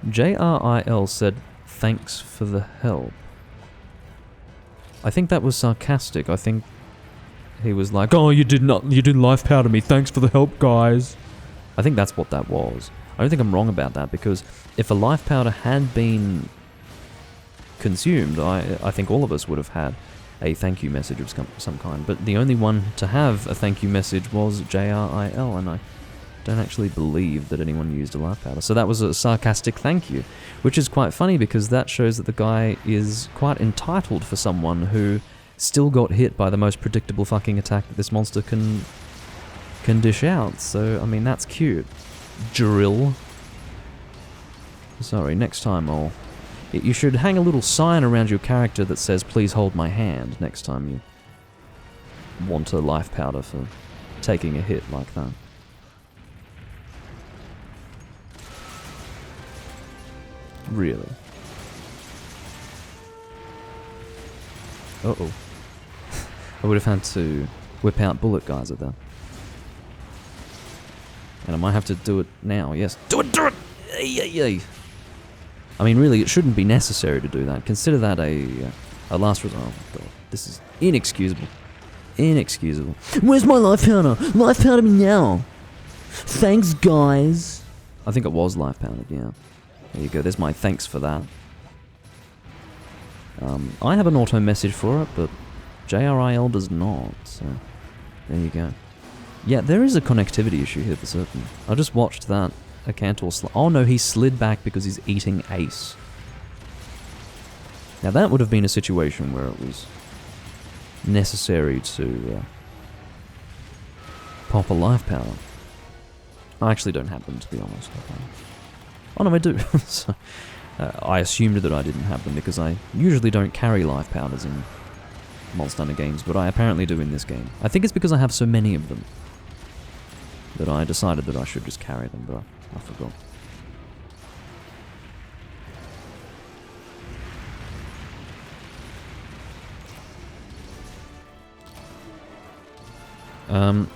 JRIL said, "Thanks for the help." I think that was sarcastic. I think he was like, "Oh, you didn't life powder me. Thanks for the help, guys." I think that's what that was. I don't think I'm wrong about that, because if a life powder had been consumed, I think all of us would have had a thank you message of some kind. But the only one to have a thank you message was JRIL, and I don't actually believe that anyone used a life powder. So that was a sarcastic thank you, which is quite funny because that shows that the guy is quite entitled for someone who still got hit by the most predictable fucking attack that this monster can dish out. So, I mean, that's cute. Drill. Sorry, next time you should hang a little sign around your character that says, "Please hold my hand," next time you want a life powder for taking a hit like that. Really? Uh-oh. I would have had to whip out bullet geyser there. And I might have to do it now, yes. Do it! Ay. I mean, really, it shouldn't be necessary to do that. Consider that a last resort. Oh my god, this is inexcusable. Inexcusable. Where's my life powder? Life powder me now! Thanks, guys! I think it was life powdered, yeah. There you go, there's my thanks for that. I have an auto message for it, but JRIL does not, so there you go. Yeah, there is a connectivity issue here for certain. I just watched that a Cantor slide. Oh no, he slid back because he's eating Ace. Now that would have been a situation where it was necessary to pop a life power. I actually don't have them, to be honest. Oh no, I do. So, I assumed that I didn't have them because I usually don't carry life powders in Monster Hunter games, but I apparently do in this game. I think it's because I have so many of them that I decided that I should just carry them, but I forgot.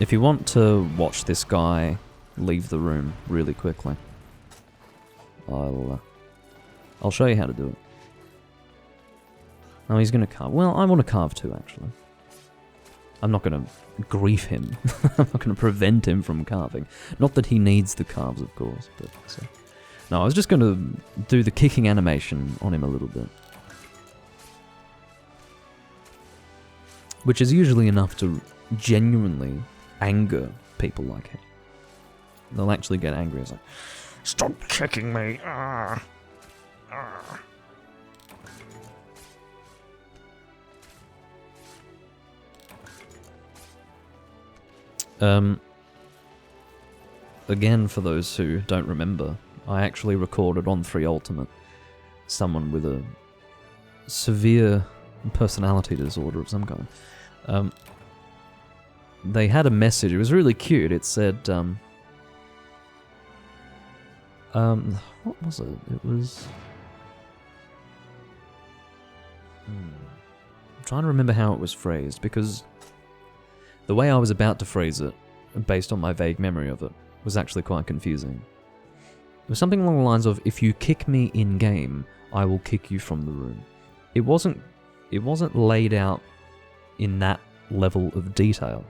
If you want to watch this guy leave the room really quickly, I'll show you how to do it. Oh, he's gonna carve. Well, I want to carve too, actually. I'm not gonna grief him. I'm not gonna prevent him from carving. Not that he needs the carves, of course, but... No, I was just gonna do the kicking animation on him a little bit. Which is usually enough to genuinely anger people like him. They'll actually get angry. It's like, stop kicking me! Ah. Ah. Again, for those who don't remember, I actually recorded on 3 Ultimate someone with a severe personality disorder of some kind. They had a message, it was really cute, it said, what was it? It was... I'm trying to remember how it was phrased, because the way I was about to phrase it, based on my vague memory of it, was actually quite confusing. It was something along the lines of, if you kick me in-game, I will kick you from the room. It wasn't laid out in that level of detail.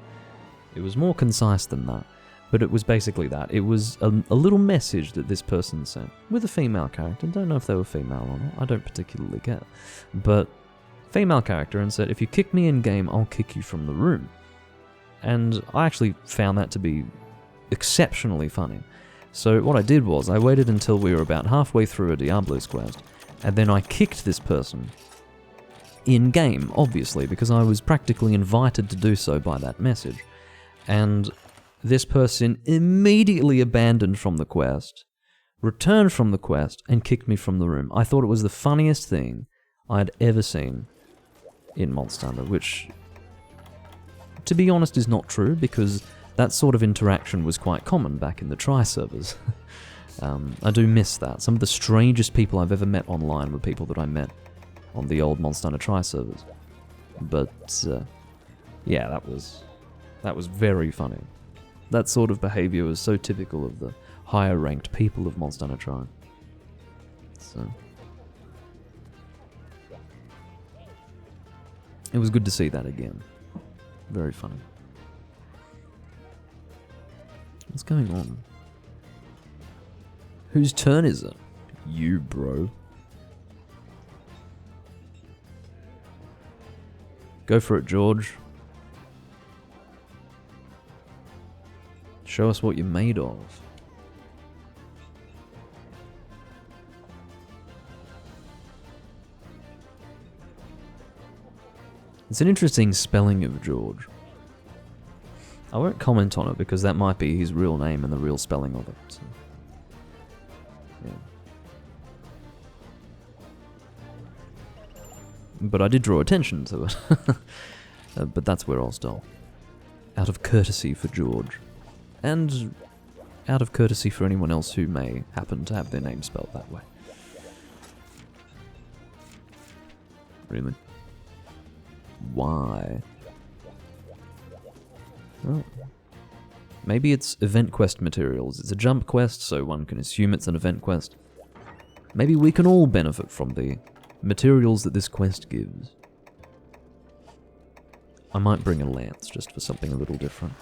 It was more concise than that, but it was basically that. It was a little message that this person sent, with a female character. Don't know if they were female or not, I don't particularly care. But, female character, and said, if you kick me in-game, I'll kick you from the room. And I actually found that to be exceptionally funny. So what I did was, I waited until we were about halfway through a Diablo's quest, and then I kicked this person in-game, obviously, because I was practically invited to do so by that message. And this person immediately abandoned from the quest, returned from the quest, and kicked me from the room. I thought it was the funniest thing I'd ever seen in Monster Hunter, which, to be honest, is not true, because that sort of interaction was quite common back in the Tri servers. I do miss that. Some of the strangest people I've ever met online were people that I met on the old Monster Hunter Tri servers. But, yeah, that was very funny. That sort of behaviour was so typical of the higher ranked people of Monster Hunter Tri. So... it was good to see that again. Very funny. What's going on? Whose turn is it? You, bro. Go for it, George. Show us what you're made of. It's an interesting spelling of George. I won't comment on it because that might be his real name and the real spelling of it. So. Yeah. But I did draw attention to it. But that's where I'll stop. Out of courtesy for George. And out of courtesy for anyone else who may happen to have their name spelled that way. Really? Why? Well, maybe it's event quest materials. It's a jump quest, so one can assume it's an event quest. Maybe we can all benefit from the materials that this quest gives. I might bring a lance just for something a little different.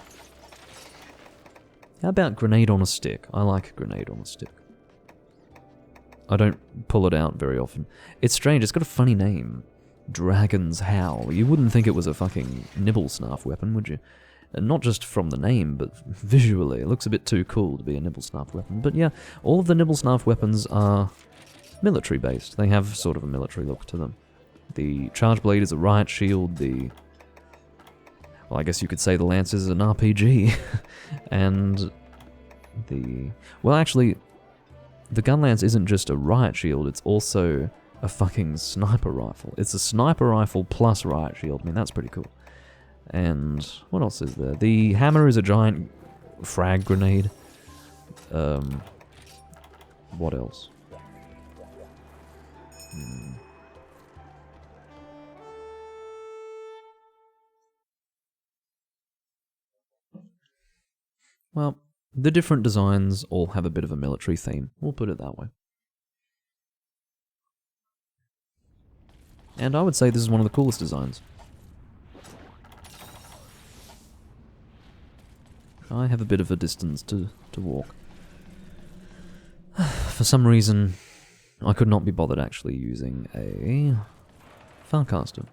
How about grenade on a stick? I like grenade on a stick. I don't pull it out very often. It's strange, it's got a funny name. Dragon's Howl. You wouldn't think it was a fucking nibble snarf weapon, would you? And not just from the name, but visually. It looks a bit too cool to be a Nibblesnarf weapon. But yeah, all of the Nibblesnarf weapons are military-based. They have sort of a military look to them. The Charge Blade is a riot shield, well, I guess you could say the Lance is an RPG. And well, actually, the Gun Lance isn't just a riot shield, it's also a fucking sniper rifle. It's a sniper rifle plus riot shield. I mean, that's pretty cool. And what else is there? The hammer is a giant frag grenade. What else? Well, the different designs all have a bit of a military theme. We'll put it that way. And I would say this is one of the coolest designs. I have a bit of a distance to walk. For some reason, I could not be bothered actually using a Farcaster.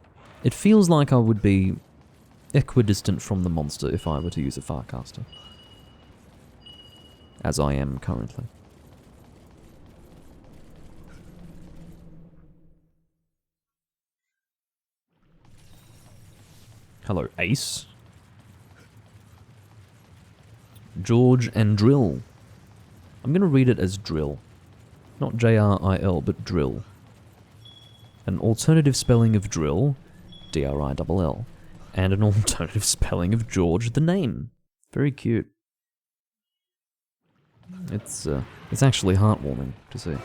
It feels like I would be equidistant from the monster if I were to use a Farcaster. As I am currently. Hello, Ace. George and Drill. I'm going to read it as Drill. Not J-R-I-L, but Drill. An alternative spelling of Drill, D-R-I-L-L, and an alternative spelling of George, the name. Very cute. It's actually heartwarming to see.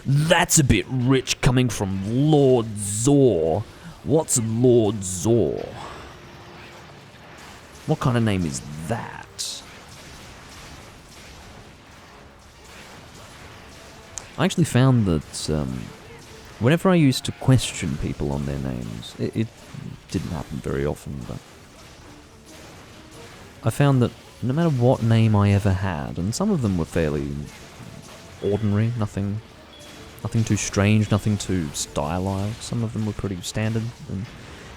That's a bit rich coming from Lord Zor. What's Lord Zor? What kind of name is that? I actually found that whenever I used to question people on their names, it didn't happen very often, but I found that no matter what name I ever had, and some of them were fairly ordinary, nothing too strange, nothing too stylized, some of them were pretty standard, and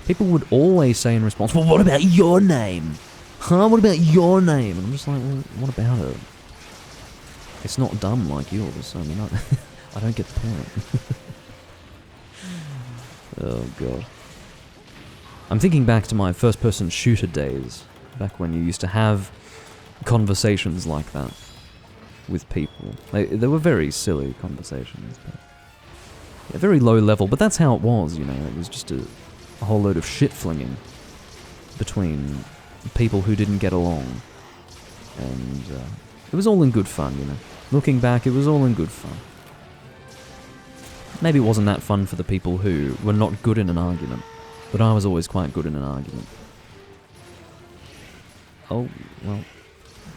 people would always say in response, well, what about your name? Huh, what about your name? And I'm just like, well, what about it? It's not dumb like yours, I mean, I don't get the point. Oh, God. I'm thinking back to my first-person shooter days, back when you used to have conversations like that with people. They were very silly conversations, but yeah, very low level, but that's how it was, you know, it was just a whole load of shit flinging between people who didn't get along, and it was all in good fun, you know. Looking back, it was all in good fun. Maybe it wasn't that fun for the people who were not good in an argument, but I was always quite good in an argument. Oh, well,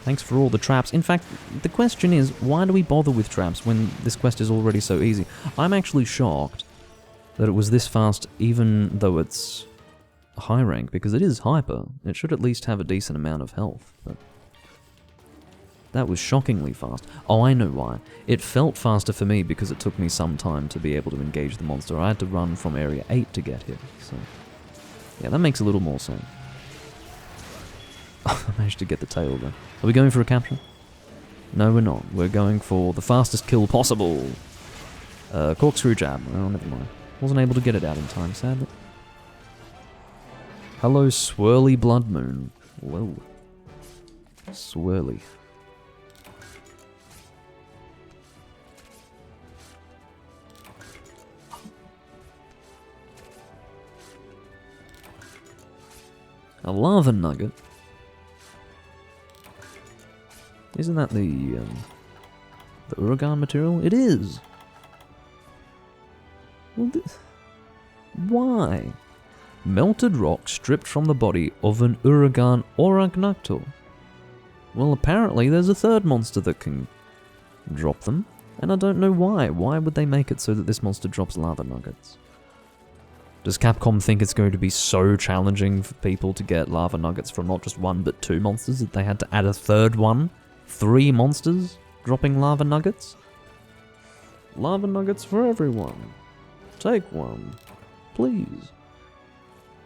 thanks for all the traps. In fact, the question is, why do we bother with traps when this quest is already so easy? I'm actually shocked that it was this fast, even though it's high rank, because it is hyper. It should at least have a decent amount of health, but that was shockingly fast. Oh, I know why. It felt faster for me because it took me some time to be able to engage the monster. I had to run from area 8 to get here, so yeah, that makes a little more sense. I managed to get the tail though. Are we going for a capture? No, we're not. We're going for the fastest kill possible. Corkscrew jab. Oh, never mind. Wasn't able to get it out in time, sadly. Hello, Swirly Blood Moon. Whoa. Swirly. A lava nugget. Isn't that the Uragan material? It is! Well, why? Melted rock stripped from the body of an Uragan Oragnactor. Well, apparently there's a third monster that can drop them, and I don't know why. Why would they make it so that this monster drops lava nuggets? Does Capcom think it's going to be so challenging for people to get lava nuggets from not just one but two monsters that they had to add a third one? 3 monsters dropping lava nuggets? Lava nuggets for everyone. Take one, please.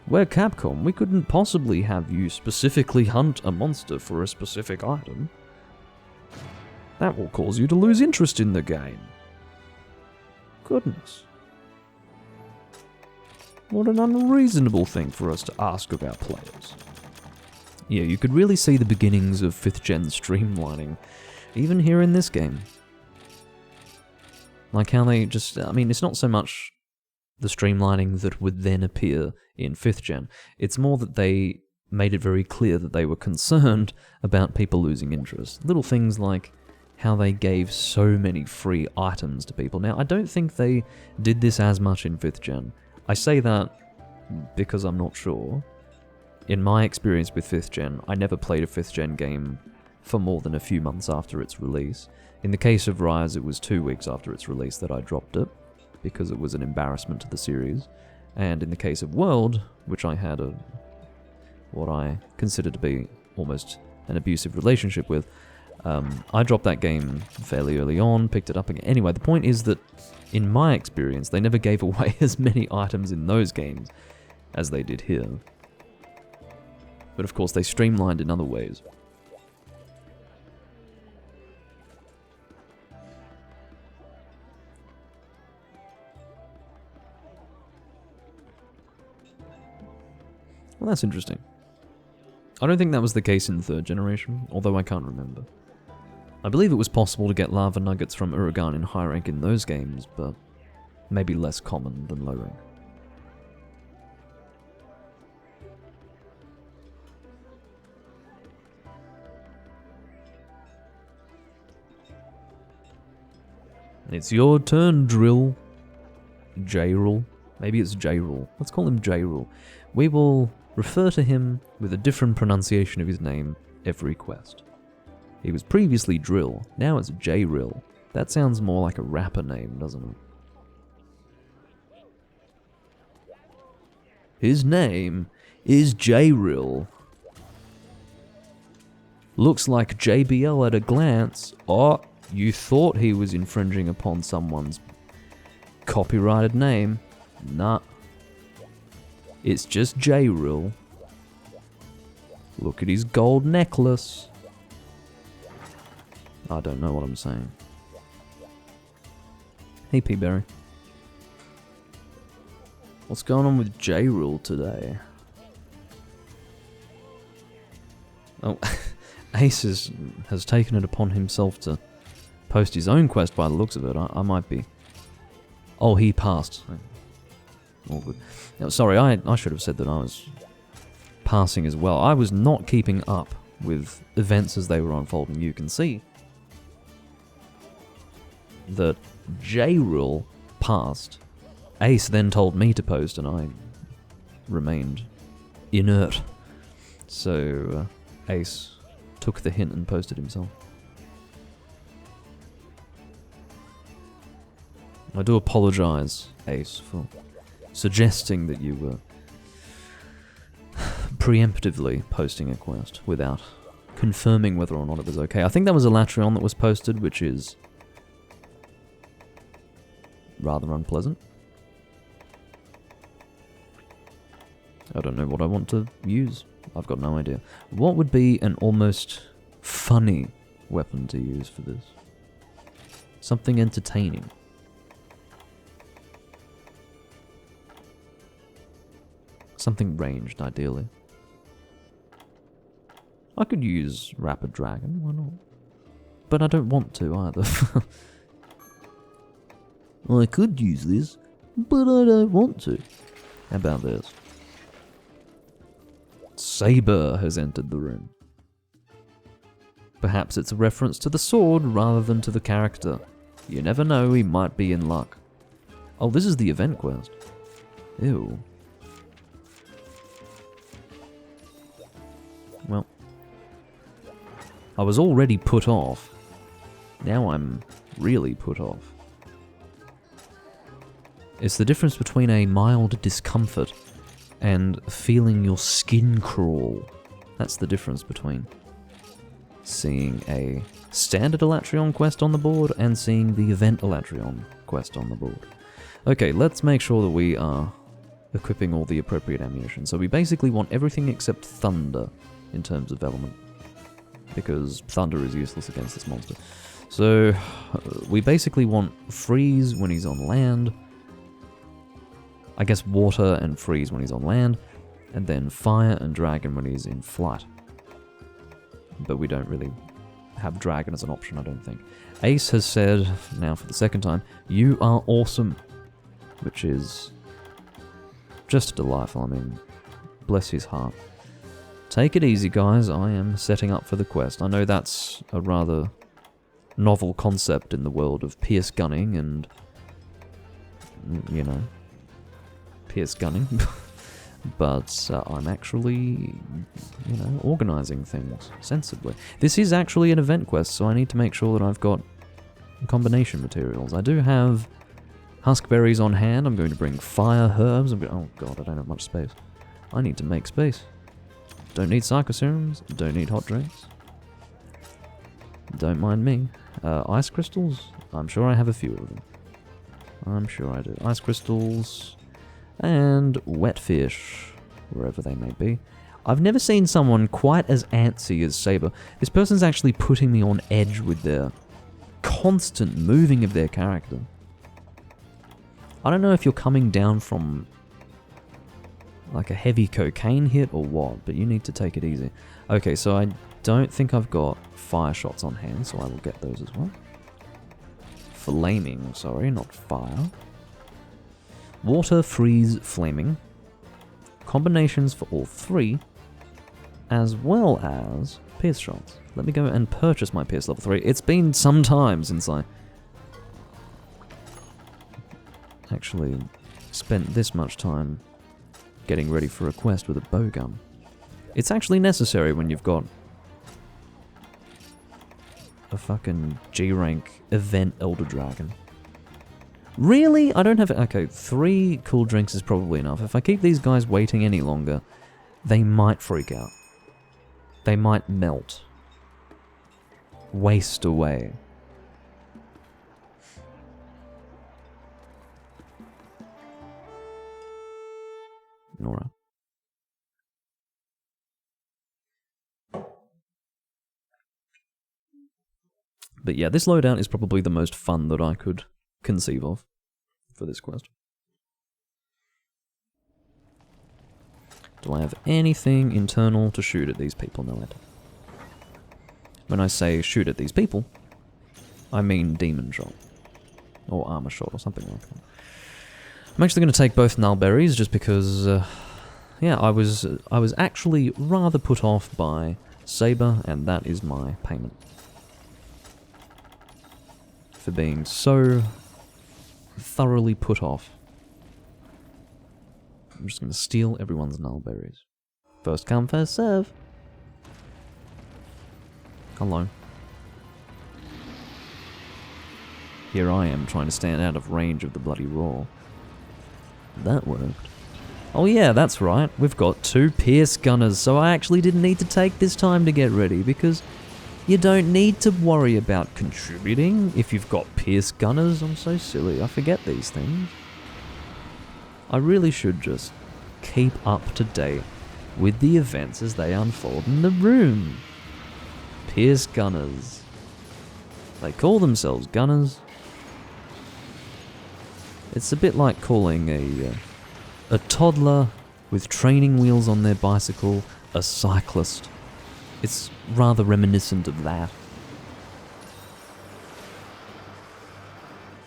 We're Capcom. We couldn't possibly have you specifically hunt a monster for a specific item. That will cause you to lose interest in the game. Goodness. What an unreasonable thing for us to ask of our players. Yeah, you could really see the beginnings of 5th gen streamlining, even here in this game. Like how they just, I mean, it's not so much the streamlining that would then appear in 5th gen, it's more that they made it very clear that they were concerned about people losing interest. Little things like how they gave so many free items to people. Now, I don't think they did this as much in 5th gen. I say that because I'm not sure. In my experience with 5th gen, I never played a 5th gen game for more than a few months after its release. In the case of Rise, it was 2 weeks after its release that I dropped it, because it was an embarrassment to the series. And in the case of World, which I had what I consider to be almost an abusive relationship with, I dropped that game fairly early on, picked it up again. Anyway, the point is that, in my experience, they never gave away as many items in those games as they did here. But of course, they streamlined in other ways. Well, that's interesting. I don't think that was the case in 3rd generation, although I can't remember. I believe it was possible to get lava nuggets from Uragan in high rank in those games, but maybe less common than low rank. It's your turn, Drill. J-Rule. Maybe it's J-Rule. Let's call him J-Rule. We will refer to him with a different pronunciation of his name every quest. He was previously Drill, now it's J-Rill. That sounds more like a rapper name, doesn't it? His name is J-Rill. Looks like JBL at a glance. Oh, you thought he was infringing upon someone's copyrighted name. Nah. It's just J-Rill. Look at his gold necklace. I don't know what I'm saying. Hey, P-Berry. What's going on with J-Rule today? Oh, Ace has taken it upon himself to post his own quest by the looks of it. I might be... Oh, he passed. All good. Now, sorry, I should have said that I was passing as well. I was not keeping up with events as they were unfolding. You can see that J-Rule passed. Ace then told me to post, and I remained inert. So Ace took the hint and posted himself. I do apologize, Ace, for suggesting that you were preemptively posting a quest without confirming whether or not it was okay. I think that was a Latreon that was posted, which is rather unpleasant. I don't know what I want to use. I've got no idea. What would be an almost funny weapon to use for this? Something entertaining. Something ranged, ideally. I could use Rapid Dragon, why not? But I don't want to either. I could use this, but I don't want to. How about this? Saber has entered the room. Perhaps it's a reference to the sword rather than to the character. You never know, he might be in luck. Oh, this is the event quest. Ew. Well, I was already put off. Now I'm really put off. It's the difference between a mild discomfort and feeling your skin crawl. That's the difference between seeing a standard Elatrion quest on the board and seeing the event Elatrion quest on the board. Okay, let's make sure that we are equipping all the appropriate ammunition. So we basically want everything except thunder in terms of element, because thunder is useless against this monster. So we basically want freeze when he's on land, I guess water and freeze when he's on land, and then fire and dragon when he's in flight. But we don't really have dragon as an option, I don't think. Ace has said, now for the second time, "You are awesome," which is just delightful. I mean, bless his heart. Take it easy, guys. I am setting up for the quest. I know that's a rather novel concept in the world of pierce gunning and, you know, pierce gunning. But I'm actually, you know, organising things sensibly. This is actually an event quest, so I need to make sure that I've got combination materials. I do have huskberries on hand. I'm going to bring fire herbs. Oh god, I don't have much space. I need to make space. Don't need psychoserums. Don't need hot drinks. Don't mind me. Ice crystals? I'm sure I have a few of them. I'm sure I do. Ice crystals and wet fish, wherever they may be. I've never seen someone quite as antsy as Saber. This person's actually putting me on edge with their constant moving of their character. I don't know if you're coming down from like a heavy cocaine hit or what, but you need to take it easy. Okay, so I don't think I've got fire shots on hand, so I will get those as well. Flaming, sorry, not fire. Water, freeze, flaming. Combinations for all three, as well as pierce shots. Let me go and purchase my pierce level 3. It's been some time since I actually spent this much time getting ready for a quest with a bowgun. It's actually necessary when you've got a fucking G-rank event Elder Dragon. Really? I don't have... Okay, 3 cool drinks is probably enough. If I keep these guys waiting any longer, they might freak out. They might melt. Waste away. Alright. But yeah, this loadout is probably the most fun that I could conceive of for this quest. Do I have anything internal to shoot at these people? No, I don't. When I say shoot at these people, I mean demon shot. Or armor shot, or something like that. I'm actually going to take both nullberries just because, yeah, I was actually rather put off by Saber, and that is my payment for being so thoroughly put off. I'm just going to steal everyone's nullberries. First come, first serve. Hello. Here I am trying to stand out of range of the bloody roar. That worked. Oh yeah, that's right. We've got 2 pierce gunners, so I actually didn't need to take this time to get ready, because you don't need to worry about contributing if you've got pierce gunners. I'm so silly, I forget these things. I really should just keep up to date with the events as they unfold in the room. Pierce gunners. They call themselves gunners. It's a bit like calling a toddler with training wheels on their bicycle a cyclist. It's rather reminiscent of that.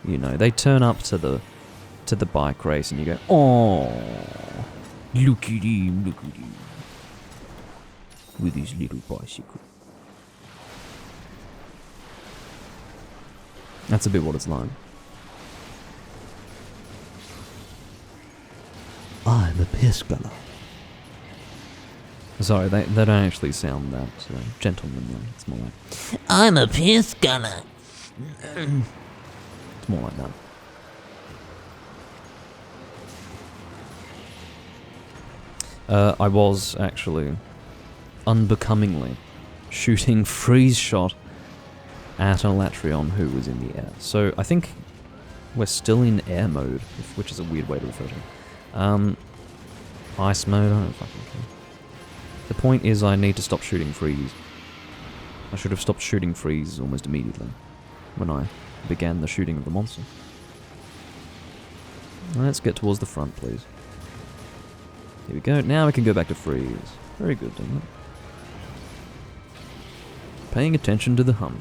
You know, they turn up to the bike race and you go, "Oh, look at him, with his little bicycle." That's a bit what it's like. I'm a pierce gunner. Sorry, they don't actually sound that gentlemanly. It's more like, "I'm a pierce gunner." It's more like that. I was actually unbecomingly shooting freeze shot at an Elatrion who was in the air. So I think we're still in air mode, which is a weird way to refer to it. Ice mode, I don't fucking care. The point is I need to stop shooting freeze. I should have stopped shooting freeze almost immediately when I began the shooting of the monster. Let's get towards the front, please. Here we go. Now we can go back to freeze. Very good, Doomlink. Paying attention to the hum.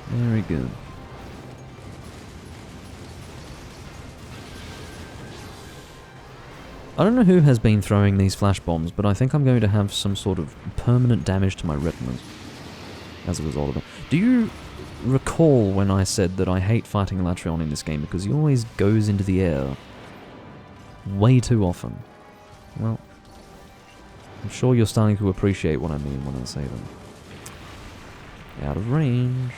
Very good. I don't know who has been throwing these flash bombs, but I think I'm going to have some sort of permanent damage to my retinas as a result of it. Do you recall when I said that I hate fighting Elatrion in this game because he always goes into the air way too often? Well, I'm sure you're starting to appreciate what I mean when I say that. Out of range.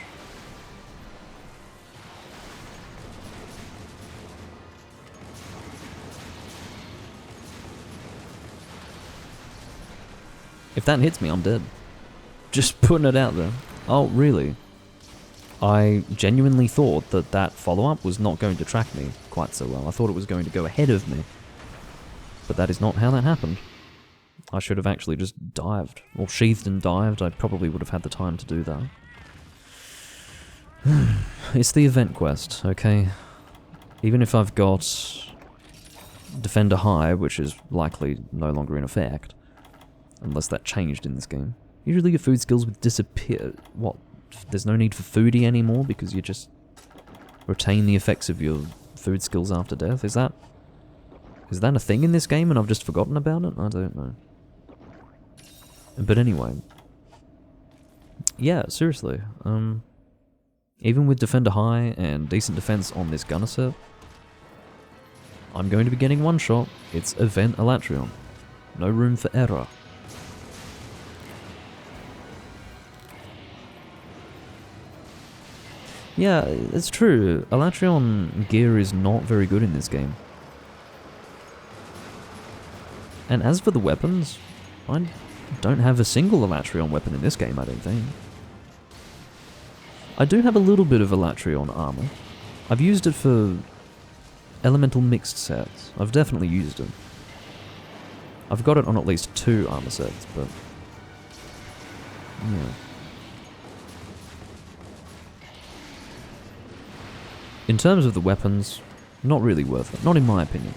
If that hits me, I'm dead. Just putting it out there. Oh, really? I genuinely thought that that follow-up was not going to track me quite so well. I thought it was going to go ahead of me. But that is not how that happened. I should have actually just dived. Or sheathed and dived. I probably would have had the time to do that. It's the event quest, okay? Even if I've got Defender High, which is likely no longer in effect, unless that changed in this game. Usually your food skills would disappear. What? There's no need for foodie anymore because you just retain the effects of your food skills after death? Is that a thing in this game and I've just forgotten about it? I don't know. But anyway. Yeah, seriously. Even with Defender High and decent defense on this gunner set, I'm going to be getting one shot. It's Event Elatrion. No room for error. Yeah, it's true. Elatrion gear is not very good in this game. And as for the weapons, I don't have a single Elatrion weapon in this game, I don't think. I do have a little bit of Elatrion armor. I've used it for elemental mixed sets. I've definitely used it. I've got it on at least 2 armor sets, but yeah. In terms of the weapons, not really worth it. Not in my opinion.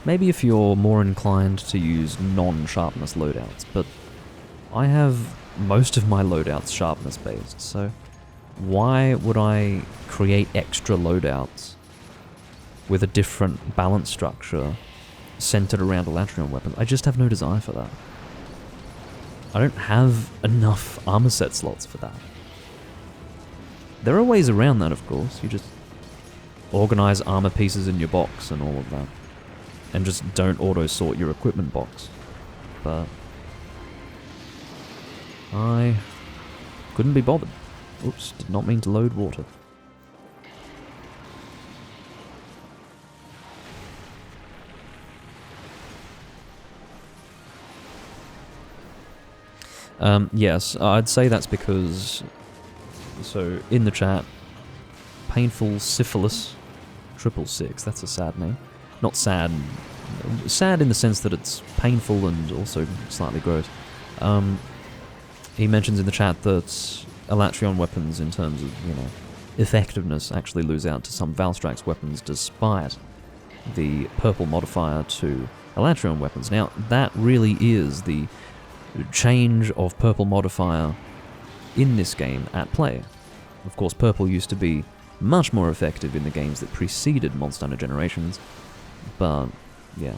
Maybe if you're more inclined to use non-sharpness loadouts, but I have most of my loadouts sharpness based, so why would I create extra loadouts with a different balance structure centered around Elatrion weapons? I just have no desire for that. I don't have enough armor set slots for that. There are ways around that, of course. You just organize armor pieces in your box and all of that. And just don't auto-sort your equipment box. But I couldn't be bothered. Oops, did not mean to load water. Yes, I'd say that's because... So, in the chat, Painful Syphilis 666, that's a sad name. Not sad, sad in the sense that it's painful and also slightly gross. He mentions in the chat that Elatrion weapons, in terms of, effectiveness, actually lose out to some Valstrax weapons despite the purple modifier to Elatrion weapons. Now, that really is the change of purple modifier in this game at play. Of course, purple used to be much more effective in the games that preceded Monster Hunter Generations, but yeah,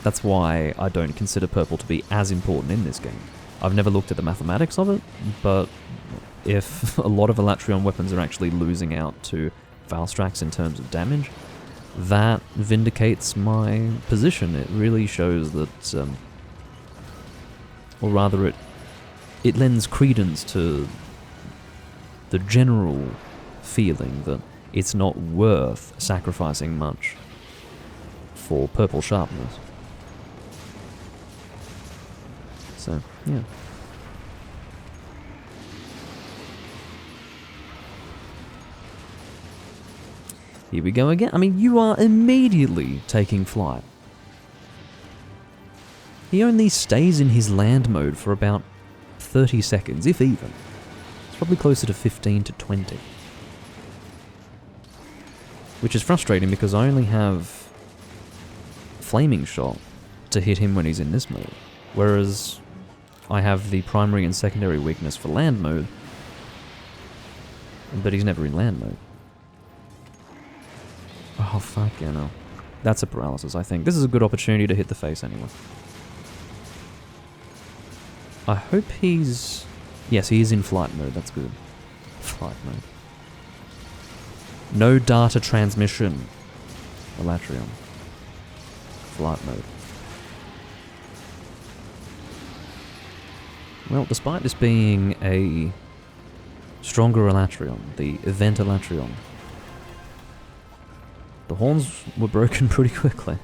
that's why I don't consider purple to be as important in this game. I've never looked at the mathematics of it, but if a lot of Elatrion weapons are actually losing out to Valstrax in terms of damage, that vindicates my position. It really shows that, or rather it lends credence to the general feeling that it's not worth sacrificing much for purple sharpness. So, yeah. Here we go again. I mean, you are immediately taking flight. He only stays in his land mode for about 30 seconds, if even. It's probably closer to 15 to 20. Which is frustrating because I only have Flaming Shot to hit him when he's in this mode. Whereas I have the primary and secondary weakness for land mode, but he's never in land mode. Oh, fuck, yeah, no. That's a paralysis, I think. This is a good opportunity to hit the face anyway. I hope he's... Yes, he is in flight mode, that's good. Flight mode. No data transmission. Elatrion. Flight mode. Well, despite this being a stronger Elatrion, the event Elatrion, the horns were broken pretty quickly.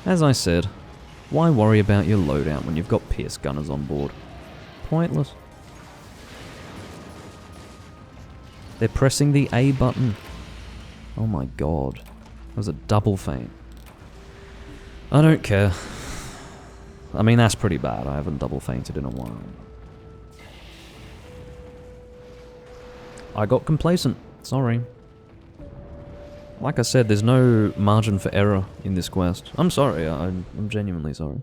As I said, why worry about your loadout when you've got Pierce Gunners on board? Pointless. They're pressing the A button. Oh my god. That was a double feint. I don't care. I mean, that's pretty bad. I haven't double feinted in a while. I got complacent. Sorry. Like I said, there's no margin for error in this quest. I'm sorry. I'm genuinely sorry.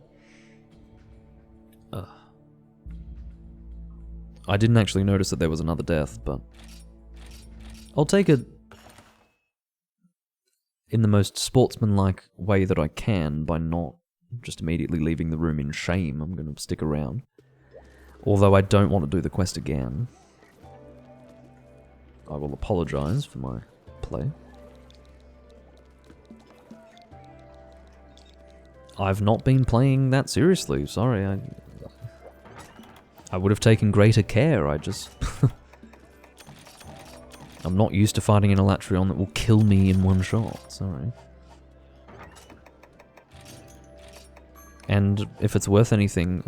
I didn't actually notice that there was another death, but I'll take it in the most sportsmanlike way that I can by not just immediately leaving the room in shame. I'm going to stick around. Although I don't want to do the quest again. I will apologize for my play. I've not been playing that seriously, sorry. I would have taken greater care, I just... I'm not used to fighting an Elatrion that will kill me in one shot, sorry. And if it's worth anything,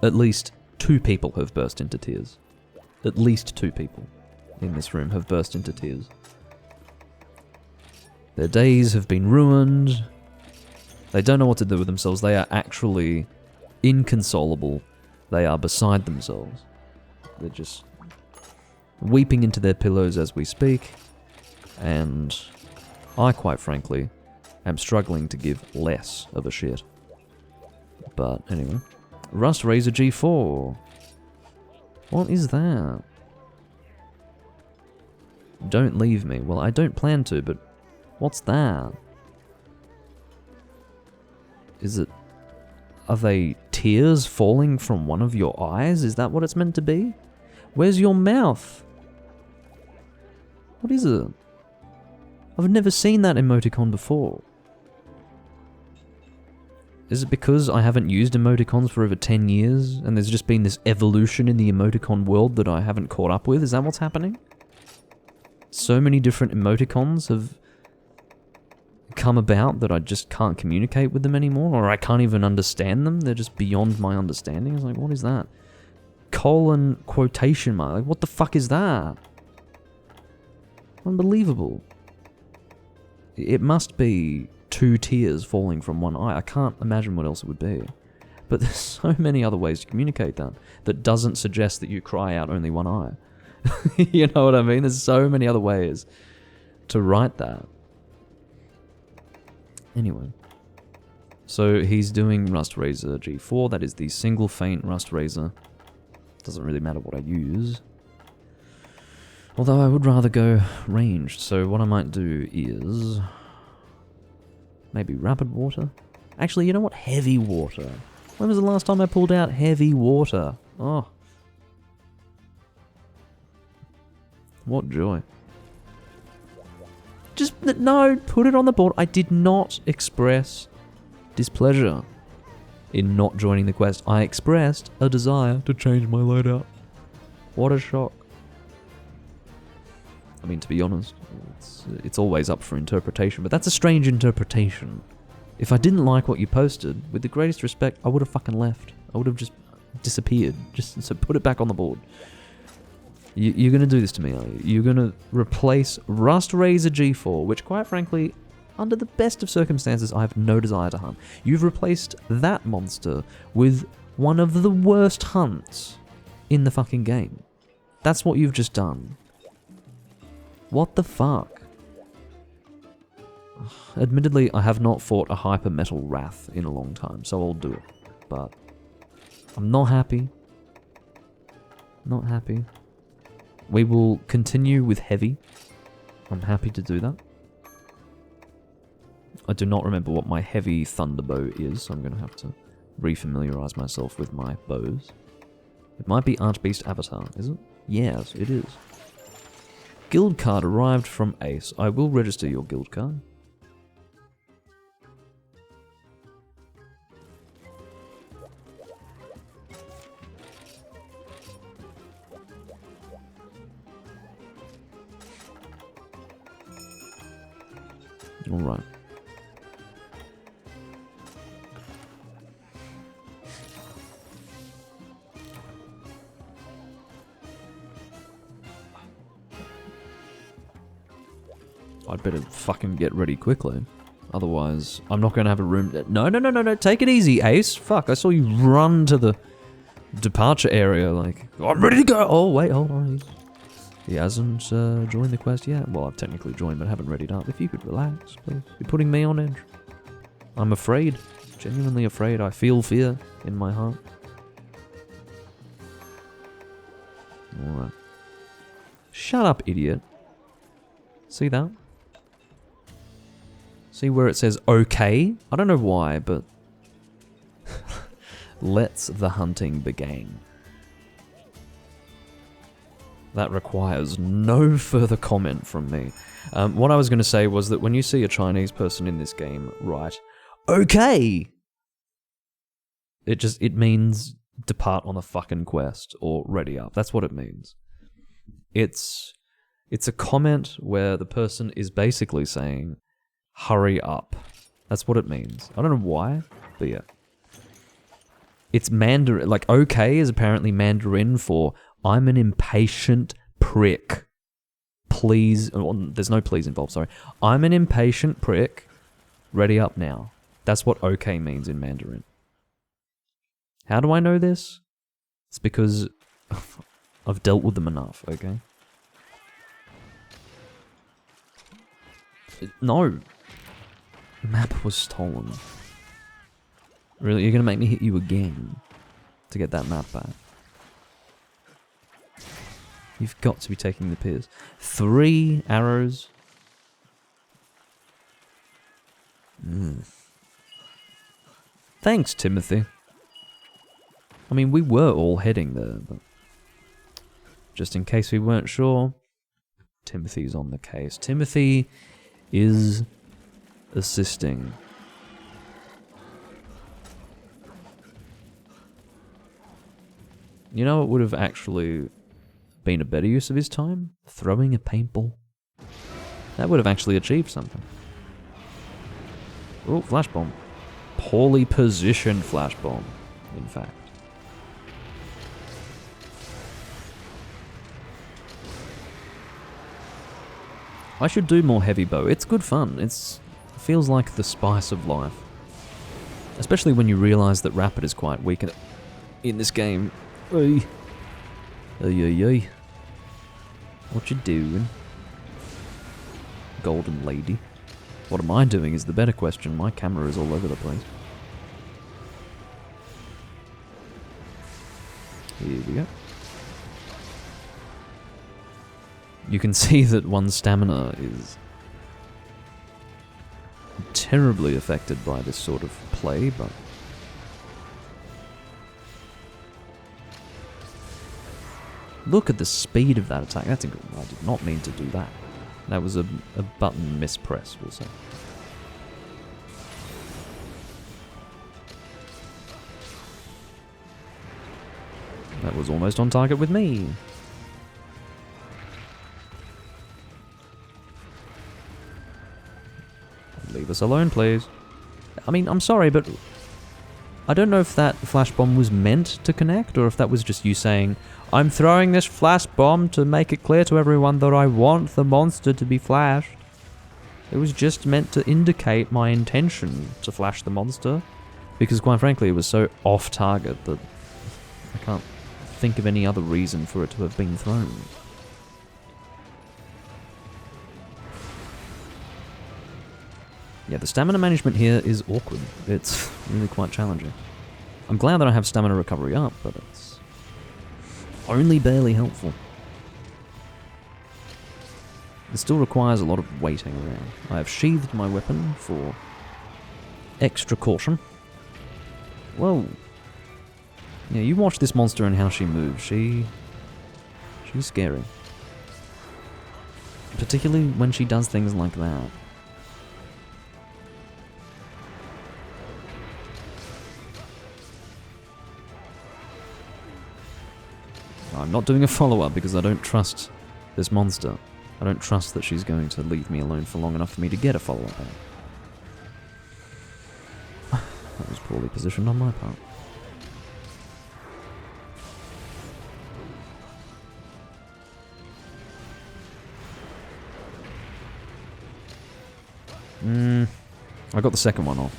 at least 2 people have burst into tears. At least 2 people in this room have burst into tears. Their days have been ruined. They don't know what to do with themselves. They are actually inconsolable. They are beside themselves. They're just weeping into their pillows as we speak. And I, quite frankly, am struggling to give less of a shit. But anyway. Rust Razor G4. What is that? Don't leave me. Well, I don't plan to, but what's that? Is it... Are they tears falling from one of your eyes? Is that what it's meant to be? Where's your mouth? What is it? I've never seen that emoticon before. Is it because I haven't used emoticons for over 10 years and there's just been this evolution in the emoticon world that I haven't caught up with? Is that what's happening? So many different emoticons have come about that I just can't communicate with them anymore, or I can't even understand them. They're just beyond my understanding. It's like, what is that? Colon quotation mark. Like, what the fuck is that? Unbelievable. It must be 2 tears falling from one eye. I can't imagine what else it would be. But there's so many other ways to communicate that doesn't suggest that you cry out only one eye. You know what I mean? There's so many other ways to write that. Anyway. So he's doing Rust Razor G4. That is the single feint Rust Razor. Doesn't really matter what I use. Although I would rather go ranged. So what I might do is... maybe Rapid Water? Actually, you know what? Heavy Water. When was the last time I pulled out Heavy Water? Oh. What joy. Just, no, put it on the board. I did not express displeasure in not joining the quest. I expressed a desire to change my loadout. What a shock. I mean, to be honest, it's always up for interpretation, but that's a strange interpretation. If I didn't like what you posted, with the greatest respect, I would have fucking left. I would have just disappeared. Just so put it back on the board. You're going to do this to me, are you? You're going to replace Rust Razor G4, which quite frankly, Under the best of circumstances, I have no desire to hunt. You've replaced that monster with one of the worst hunts in the fucking game. That's what you've just done. What the fuck? Admittedly, I have not fought a hyper metal wrath in a long time, so I'll do it. But I'm not happy. Not happy. We will continue with heavy. I'm happy to do that. I do not remember what my heavy thunderbow is, so I'm going to have to refamiliarize myself with my bows. It might be Archbeast Avatar, is it? Yes, it is. Guild card arrived from Ace. I will register your guild card. Alright. I'd better fucking get ready quickly. Otherwise, I'm not going to have a room... No. Take it easy, Ace. Fuck, I saw you run to the departure area like, I'm ready to go. Oh, wait, hold on. He hasn't joined the quest yet. Well, I've technically joined, but haven't readied up. If you could relax, please. You're putting me on edge. I'm afraid. Genuinely afraid. I feel fear in my heart. Alright. Shut up, idiot. See that? See where it says okay? I don't know why, but... Let's the hunting begin. That requires no further comment from me. What I was going to say was that when you see a Chinese person in this game write, okay! It means depart on a fucking quest or ready up. That's what it means. It's a comment where the person is basically saying, hurry up. That's what it means. I don't know why, but yeah. It's Mandarin, like okay is apparently Mandarin for I'm an impatient prick. Please, there's no please involved, sorry. I'm an impatient prick. Ready up now. That's what okay means in Mandarin. How do I know this? It's because I've dealt with them enough, okay? No. The map was stolen. Really? You're gonna make me hit you again to get that map back? You've got to be taking the piss. 3 arrows. Thanks, Timothy. I mean, we were all heading there, but just in case we weren't sure, Timothy's on the case. Timothy is assisting. You know what would have actually been a better use of his time? Throwing a paintball. That would have actually achieved something. Oh, flash bomb. Poorly positioned flash bomb, in fact. I should do more heavy bow. It's good fun. It feels like the spice of life. Especially when you realise that rapid is quite weak in this game. Oi. Oi. What you doing? Golden lady. What am I doing is the better question. My camera is all over the place. Here we go. You can see that one's stamina is terribly affected by this sort of play, but... Look at the speed of that attack. That's incredible. I did not mean to do that. That was a button mispress, we'll say. That was almost on target with me. Leave us alone, please. I mean, I'm sorry, but I don't know if that flash bomb was meant to connect, or if that was just you saying, I'm throwing this flash bomb to make it clear to everyone that I want the monster to be flashed. It was just meant to indicate my intention to flash the monster, because quite frankly it was so off target that I can't think of any other reason for it to have been thrown. Yeah, the stamina management here is awkward. It's really quite challenging. I'm glad that I have stamina recovery up, but it's only barely helpful. It still requires a lot of waiting around. I have sheathed my weapon for extra caution. Whoa. Yeah, you watch this monster and how she moves. She's scary. Particularly when she does things like that. I'm not doing a follow-up because I don't trust this monster. I don't trust that she's going to leave me alone for long enough for me to get a follow-up out. That was poorly positioned on my part. I got the second one off.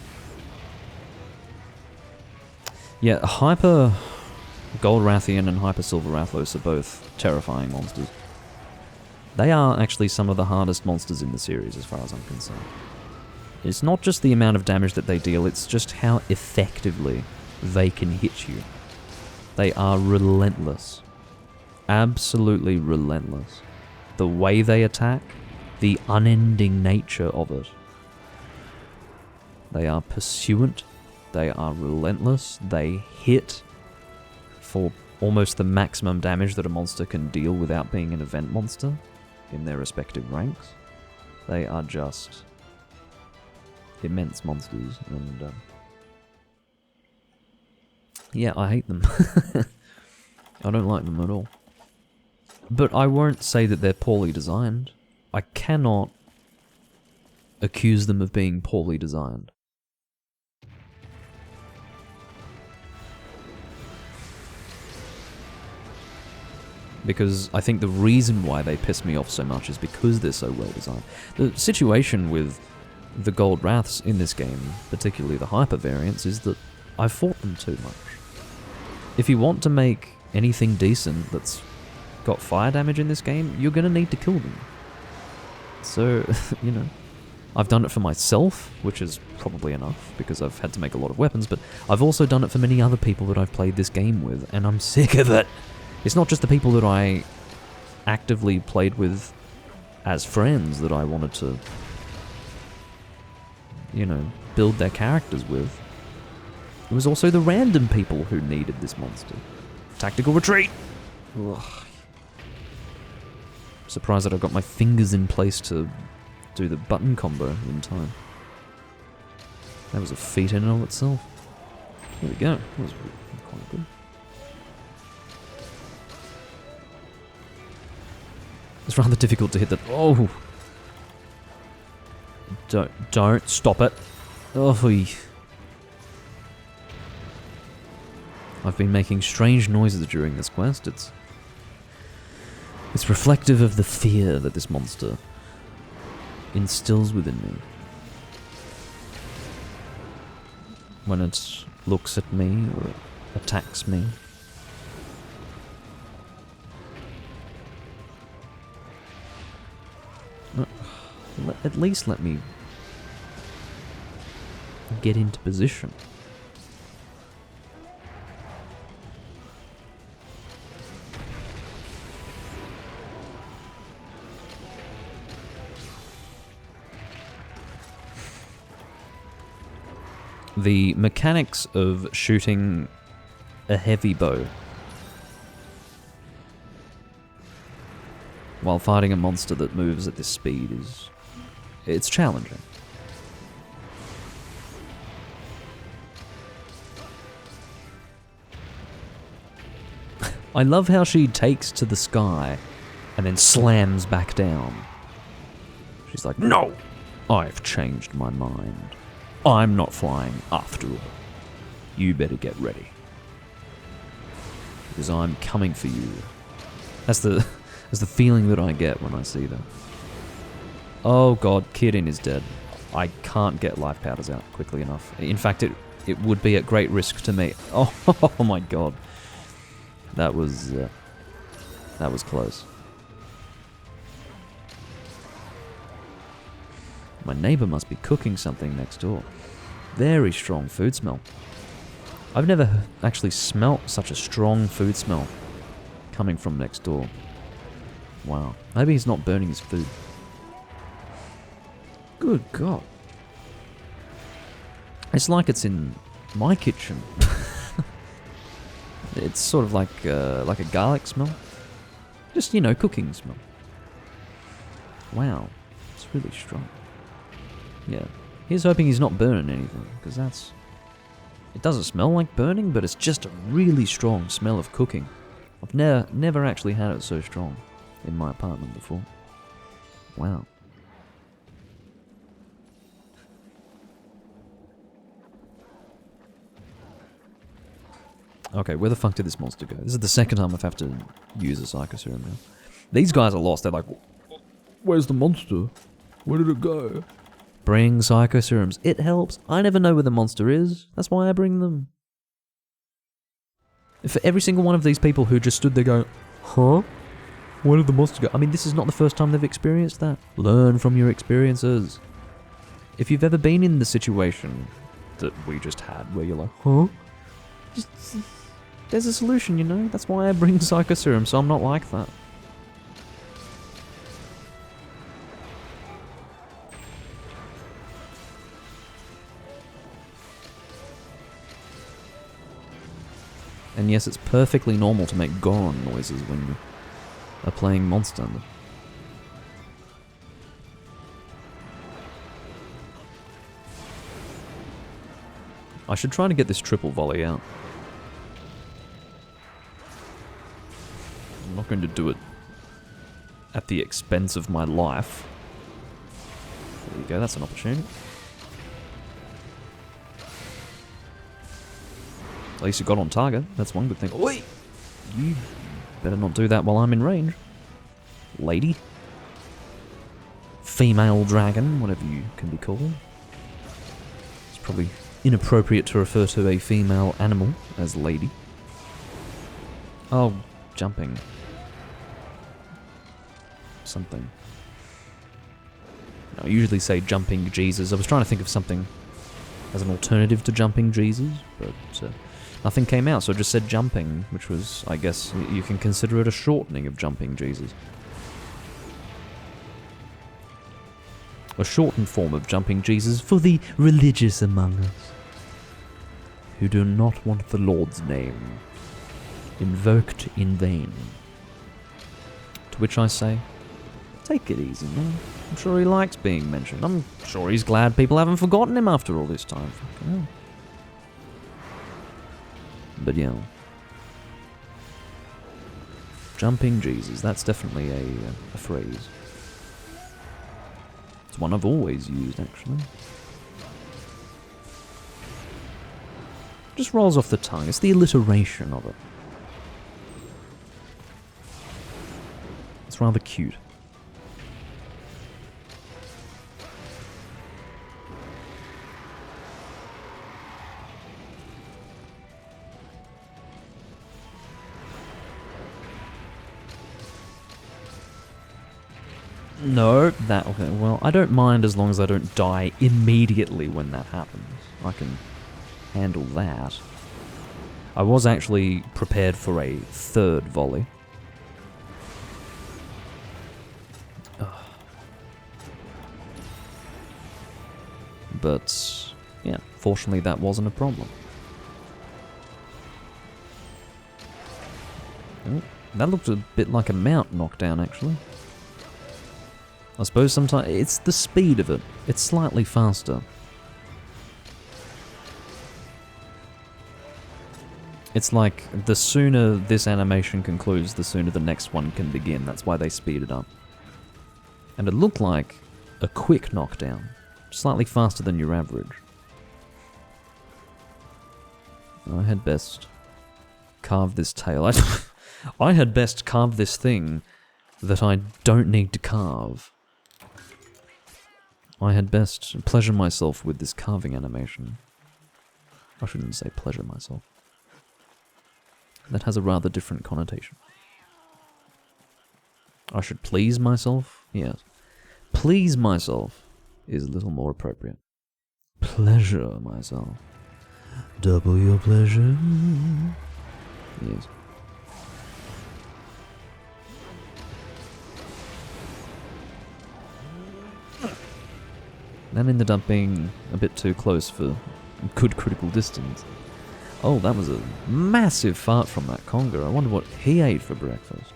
Yeah, Hyper Gold Rathian and Hyper Silver Rathlos are both terrifying monsters. They are actually some of the hardest monsters in the series as far as I'm concerned. It's not just the amount of damage that they deal, it's just how effectively they can hit you. They are relentless. Absolutely relentless. The way they attack, the unending nature of it. They are pursuant, they are relentless, they hit for almost the maximum damage that a monster can deal without being an event monster in their respective ranks. They are just immense monsters, and yeah, I hate them. I don't like them at all. But I won't say that they're poorly designed. I cannot accuse them of being poorly designed. Because I think the reason why they piss me off so much is because they're so well designed. The situation with the Gold Wraths in this game, particularly the Hyper variants, is that I've fought them too much. If you want to make anything decent that's got fire damage in this game, you're going to need to kill them. So, you know, I've done it for myself, which is probably enough, because I've had to make a lot of weapons, but I've also done it for many other people that I've played this game with, and I'm sick of it. It's not just the people that I actively played with as friends that I wanted to, you know, build their characters with. It was also the random people who needed this monster. Tactical retreat! Ugh. Surprised that I got my fingers in place to do the button combo in time. That was a feat in and of itself. There we go. That was quite good. It's rather difficult to hit that. Oh! Don't stop it. Oh. I've been making strange noises during this quest. It's reflective of the fear that this monster instills within me. When it looks at me or it attacks me. At least let me get into position. The mechanics of shooting a heavy bow while fighting a monster that moves at this speed it's challenging. I love how she takes to the sky and then slams back down. She's like, no! I've changed my mind. I'm not flying after all. You better get ready. Because I'm coming for you. That's the feeling that I get when I see that. Oh god, Kirin is dead. I can't get life powders out quickly enough. In fact, it would be at great risk to me. Oh my god. That was close. My neighbor must be cooking something next door. Very strong food smell. I've never actually smelt such a strong food smell coming from next door. Wow. Maybe he's not burning his food. Good God. It's like it's in my kitchen. It's sort of like a garlic smell. Just, you know, cooking smell. Wow. It's really strong. Yeah. Here's hoping he's not burning anything, because that's... It doesn't smell like burning, but it's just a really strong smell of cooking. I've never actually had it so strong in my apartment before. Wow. Okay, where the fuck did this monster go? This is the second time I've had to use a Psycho Serum now. These guys are lost. They're like, where's the monster? Where did it go? Bring Psycho Serums. It helps. I never know where the monster is. That's why I bring them. For every single one of these people who just stood there going, huh? Where did the monster go? I mean, this is not the first time they've experienced that. Learn from your experiences. If you've ever been in the situation that we just had, where you're like, huh? Just, there's a solution, you know? That's why I bring Psycho Serum, so I'm not like that. And yes, it's perfectly normal to make Goron noises when you are playing Monster. I should try to get this triple volley out. I'm not going to do it at the expense of my life. There you go, that's an opportunity. At least it got on target. That's one good thing. Oi! You better not do that while I'm in range. Lady. Female dragon, whatever you can be called. It's probably inappropriate to refer to a female animal as lady. Oh, jumping. Something. I usually say jumping Jesus. I was trying to think of something as an alternative to jumping Jesus, but nothing came out, so I just said jumping, which was, I guess, you can consider it a shortening of jumping Jesus. A shortened form of jumping Jesus for the religious among us, who do not want the Lord's name invoked in vain. To which I say, take it easy, man. I'm sure he likes being mentioned. I'm sure he's glad people haven't forgotten him after all this time. Fucking hell. But yeah. Jumping Jesus, that's definitely a phrase. It's one I've always used, actually. Just rolls off the tongue. It's the alliteration of it. It's rather cute. No, that... Okay, well, I don't mind as long as I don't die immediately when that happens. I can handle that. I was actually prepared for a third volley. Ugh. But, yeah, fortunately that wasn't a problem. Oh, that looked a bit like a mount knockdown, actually. I suppose sometimes it's the speed of it. It's slightly faster. It's like the sooner this animation concludes, the sooner the next one can begin. That's why they speed it up. And it looked like a quick knockdown. Slightly faster than your average. I had best carve this tail. I had best carve this thing that I don't need to carve. I had best pleasure myself with this carving animation. I shouldn't say pleasure myself. That has a rather different connotation. I should please myself? Yes. Please myself is a little more appropriate. Pleasure myself. Double your pleasure. Yes. That ended up being a bit too close for good critical distance. Oh, that was a massive fart from that conga. I wonder what he ate for breakfast.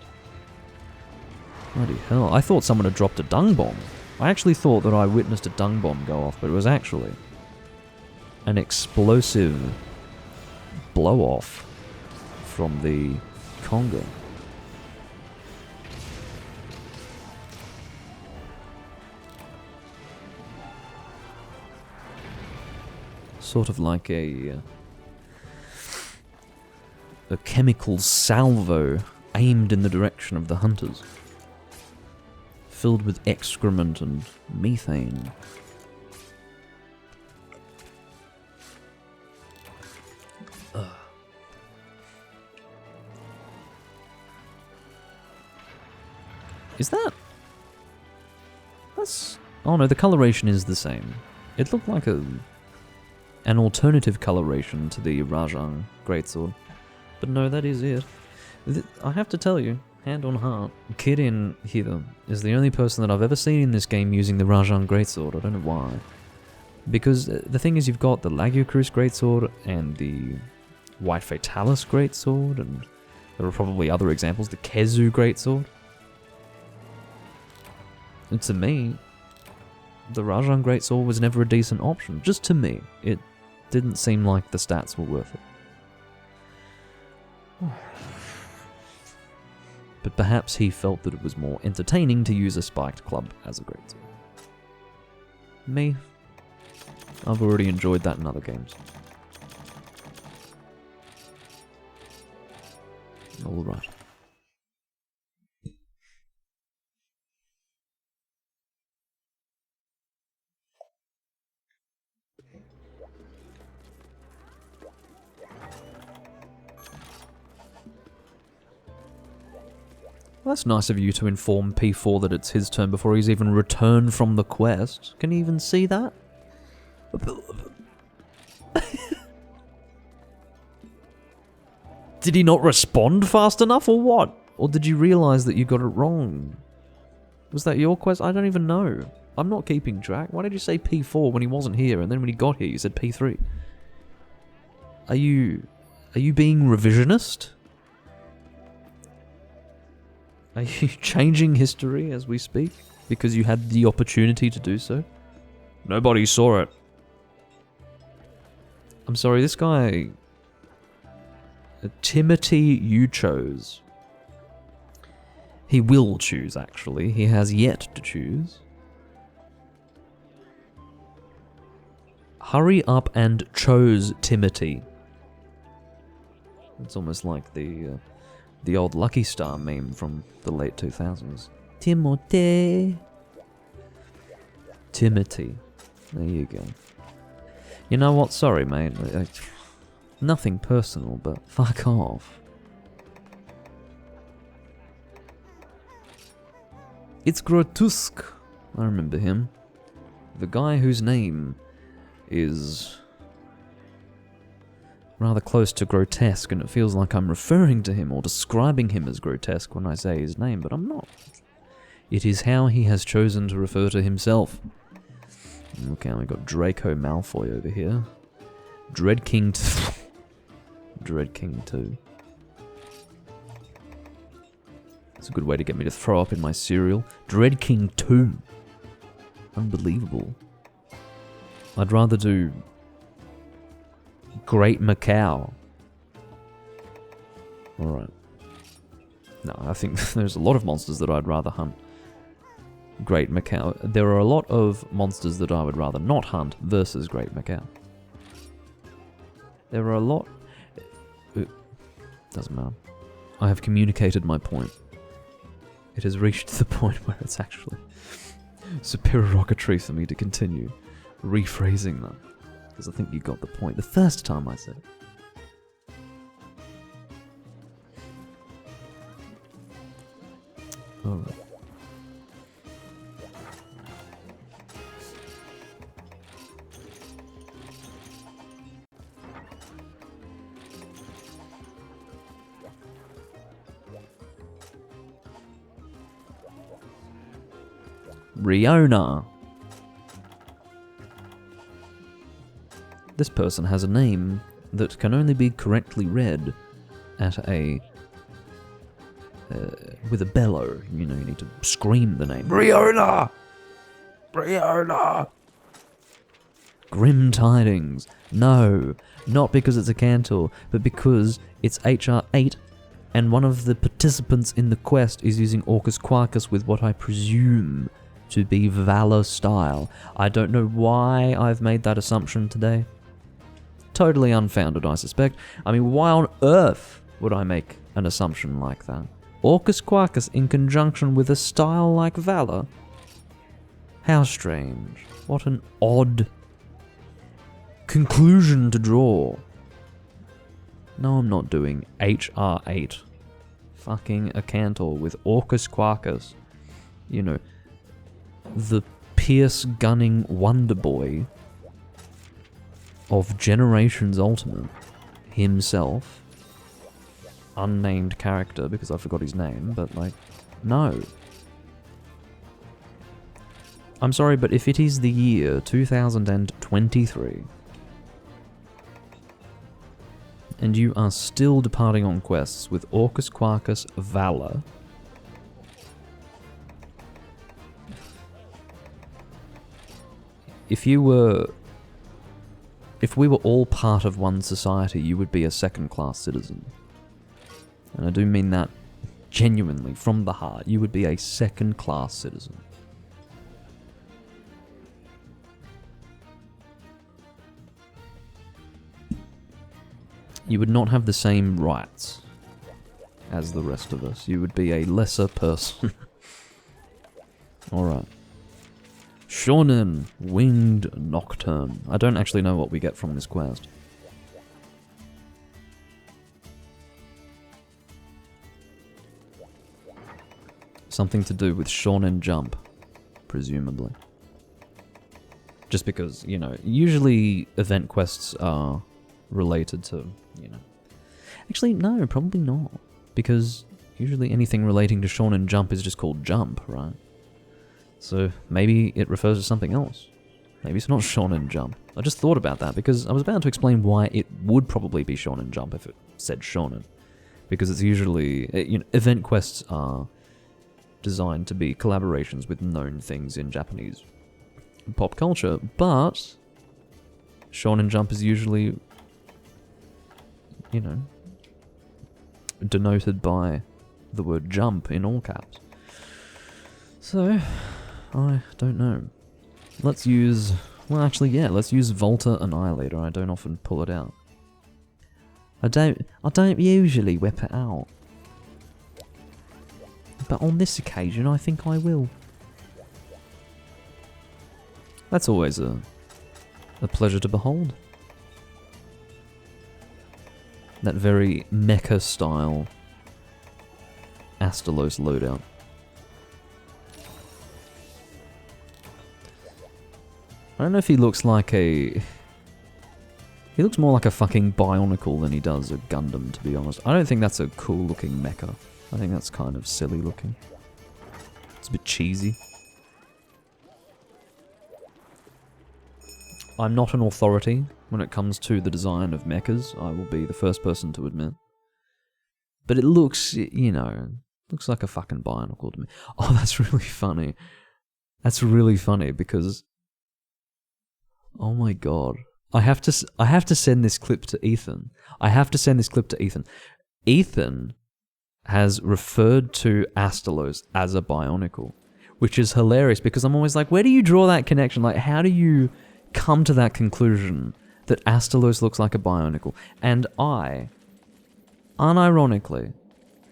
Bloody hell. I thought someone had dropped a dung bomb. I actually thought that I witnessed a dung bomb go off, but it was actually an explosive blow-off from the conga. Sort of like a chemical salvo aimed in the direction of the hunters, filled with excrement and methane. Is that? That's... Oh no, the coloration is the same. It looked like an alternative coloration to the Rajang Greatsword. But no, that is it. I have to tell you, hand on heart, Kirin here is the only person that I've ever seen in this game using the Rajang Greatsword. I don't know why. Because the thing is, you've got the Lagiocrus Greatsword and the White Fatalis Greatsword, and there are probably other examples, the Kezu Greatsword. And to me, the Rajang Greatsword was never a decent option. Just to me. It didn't seem like the stats were worth it. But perhaps he felt that it was more entertaining to use a spiked club as a greatsword. Me? I've already enjoyed that in other games. Alright. Well, that's nice of you to inform P4 that it's his turn before he's even returned from the quest. Can you even see that? Did he not respond fast enough or what? Or did you realise that you got it wrong? Was that your quest? I don't even know. I'm not keeping track. Why did you say P4 when he wasn't here, and then when he got here you said P3? Are you being revisionist? Are you changing history as we speak? Because you had the opportunity to do so? Nobody saw it. I'm sorry, this guy... Timothy, you chose. He will choose, actually. He has yet to choose. Hurry up and chose Timothy. It's almost like the old Lucky Star meme from the late 2000s. Timothy. Timothy. There you go. You know what? Sorry, mate. Nothing personal, but fuck off. It's Grotusk. I remember him. The guy whose name is rather close to grotesque, and it feels like I'm referring to him or describing him as grotesque when I say his name, but I'm not. It is how he has chosen to refer to himself. Okay, we got Draco Malfoy over here. Dread King 2. Dread King 2. That's a good way to get me to throw up in my cereal. Dread King 2. Unbelievable. I'd rather do Great Macau. Alright. No, I think there's a lot of monsters that I'd rather hunt. Great Macau. There are a lot of monsters that I would rather not hunt versus Great Macau. There are a lot... Doesn't matter. I have communicated my point. It has reached the point where it's actually superior rocketry for me to continue rephrasing that. Because I think you got the point the first time I said it. Alright. Riona. This person has a name that can only be correctly read at a... with a bellow. You know, you need to scream the name. Riona! Riona! Grim tidings. No, not because it's a cantor, but because it's HR 8 and one of the participants in the quest is using Orcus Quarcus with what I presume to be Valor style. I don't know why I've made that assumption today. Totally unfounded, I suspect. I mean, why on earth would I make an assumption like that? Orcus Quarcus in conjunction with a style like Valor? How strange. What an odd conclusion to draw. No, I'm not doing HR8. Fucking a cantor with Orcus Quarcus. You know, the pierce-gunning wonder boy of Generations Ultimate himself. Unnamed character, because I forgot his name, but like, no. I'm sorry, but if it is the year 2023, and you are still departing on quests with Orcus Quarcus Valor, if we were all part of one society, you would be a second-class citizen. And I do mean that genuinely, from the heart. You would be a second-class citizen. You would not have the same rights as the rest of us. You would be a lesser person. Alright. Shonen Winged Nocturne. I don't actually know what we get from this quest. Something to do with Shonen Jump, presumably. Just because, you know, usually event quests are related to, you know... Actually, no, probably not. Because usually anything relating to Shonen Jump is just called Jump, right? So maybe it refers to something else. Maybe it's not Shonen Jump. I just thought about that because I was about to explain why it would probably be Shonen Jump if it said Shonen. Because it's usually... you know, event quests are designed to be collaborations with known things in Japanese pop culture, but Shonen Jump is usually, you know, denoted by the word jump in all caps. So, I don't know. Let's use... Well, actually, yeah, let's use Volta Annihilator. I don't often pull it out. I don't usually whip it out. But on this occasion, I think I will. That's always a pleasure to behold. That very mecha-style Astalos loadout. I don't know if he looks like a... He looks more like a fucking Bionicle than he does a Gundam, to be honest. I don't think that's a cool-looking mecha. I think that's kind of silly-looking. It's a bit cheesy. I'm not an authority when it comes to the design of mechas. I will be the first person to admit. But it looks, you know, looks like a fucking Bionicle to me. Oh, that's really funny. That's really funny because... Oh my god. I have to send this clip to Ethan. Ethan has referred to Astalos as a Bionicle, which is hilarious because I'm always like, where do you draw that connection? Like, how do you come to that conclusion that Astalos looks like a Bionicle? And I, unironically,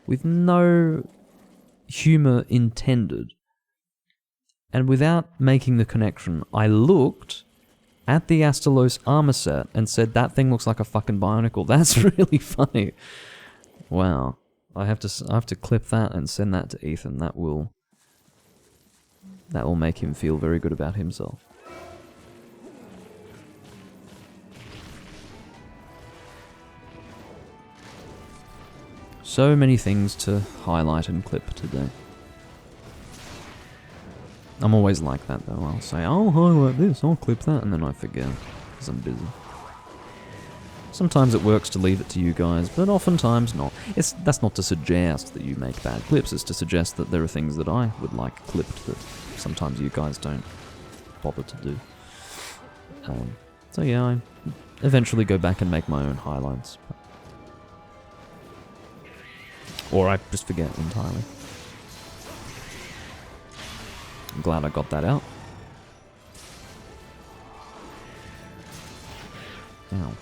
with no humor intended, And without making the connection, I looked at the Astalos armor set and said, that thing looks like a fucking Bionicle. That's really funny. Wow. I have to clip that and send that to Ethan. That will make him feel very good about himself. So many things to highlight and clip today. I'm always like that though. I'll say, I'll highlight this, I'll clip that, and then I forget because I'm busy. Sometimes it works to leave it to you guys, but oftentimes not. That's not to suggest that you make bad clips, it's to suggest that there are things that I would like clipped that sometimes you guys don't bother to do. So yeah, I eventually go back and make my own highlights. Or I just forget entirely. I'm glad I got that out. Ow.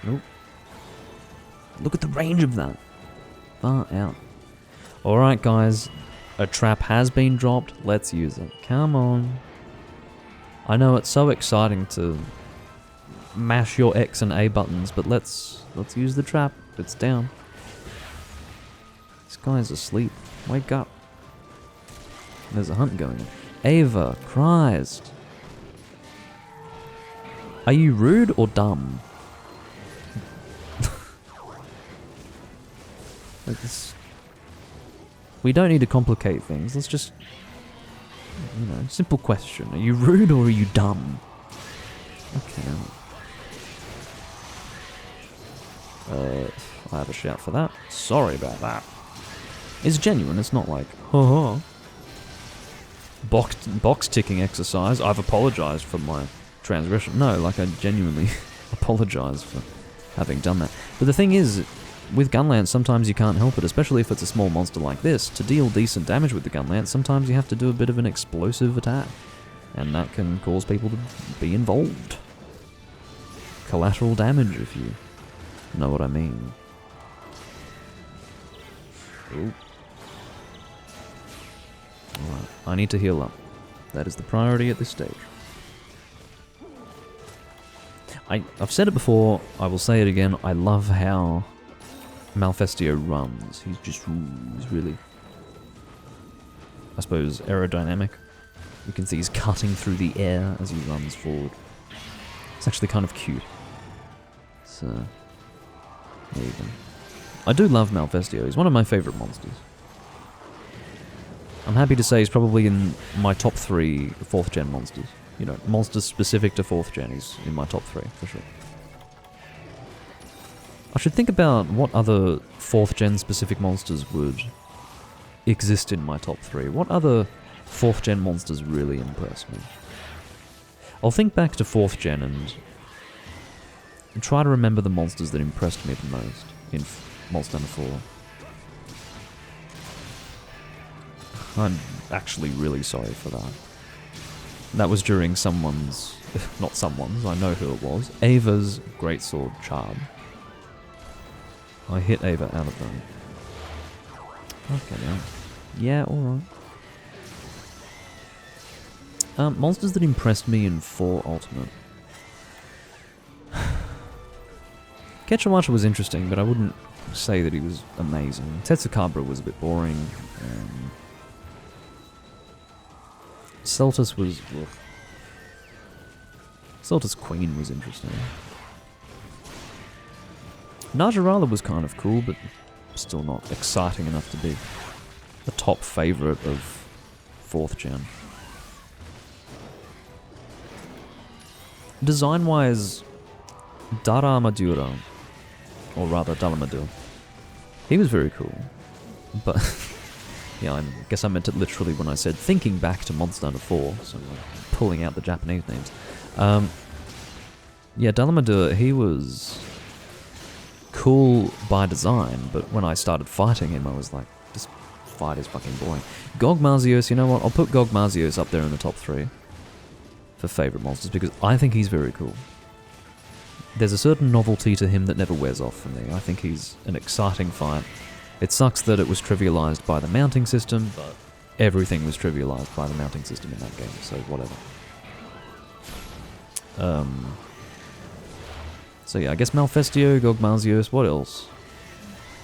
Nope. Look at the range of that. Far out. Alright guys, a trap has been dropped. Let's use it. Come on. I know it's so exciting to mash your X and A buttons, but let's use the trap. It's down. This guy's asleep. Wake up. There's a hunt going on. Ava, Christ. Are you rude or dumb? Like this. We don't need to complicate things. Let's just, you know, simple question. Are you rude or are you dumb? Okay. I have a shout for that. Sorry about that. It's genuine. It's not like, haha. Box ticking exercise. I've apologized for my transgression. No, like I genuinely apologize for having done that. But the thing is, with Gunlance, sometimes you can't help it, especially if it's a small monster like this. To deal decent damage with the Gunlance, sometimes you have to do a bit of an explosive attack. And that can cause people to be involved. Collateral damage, if you know what I mean. Ooh. Alright, I need to heal up. That is the priority at this stage. I've said it before, I will say it again, I love how Malfestio runs. He's really, I suppose, aerodynamic. You can see he's cutting through the air as he runs forward. It's actually kind of cute. So, there you go. I do love Malfestio. He's one of my favourite monsters. I'm happy to say he's probably in my top 3 4th gen monsters. You know, monsters specific to 4th gen, he's in my top 3, for sure. I should think about what other 4th gen specific monsters would exist in my top 3. What other 4th gen monsters really impress me? I'll think back to 4th gen and try to remember the monsters that impressed me the most in Monster Hunter 4. I'm actually really sorry for that. That was during someone's, not someone's, I know who it was, Ava's Greatsword Charm. I hit Ava out of them. Okay, yeah, alright. Monsters that impressed me in 4 Ultimate. Ketchamacha was interesting, but I wouldn't say that he was amazing. Tetsukabra was a bit boring. Celtus was... Ugh. Celtus Queen was interesting. Najarala was kind of cool, but still not exciting enough to be the top favourite of 4th gen. Design-wise, Dara Madura, or rather Dalamadur, he was very cool, but yeah, I guess I meant it literally when I said thinking back to Monster Hunter 4, so like pulling out the Japanese names. Yeah, Dalamadur, he was cool by design, but when I started fighting him, I was like, this fight is fucking boring. Gogmazios, you know what, I'll put Gogmazios up there in the top 3 for favourite monsters, because I think he's very cool. There's a certain novelty to him that never wears off for me. I think he's an exciting fight. It sucks that it was trivialized by the mounting system, but everything was trivialized by the mounting system in that game, so whatever. So yeah, I guess Malfestio, Gogmazios, what else?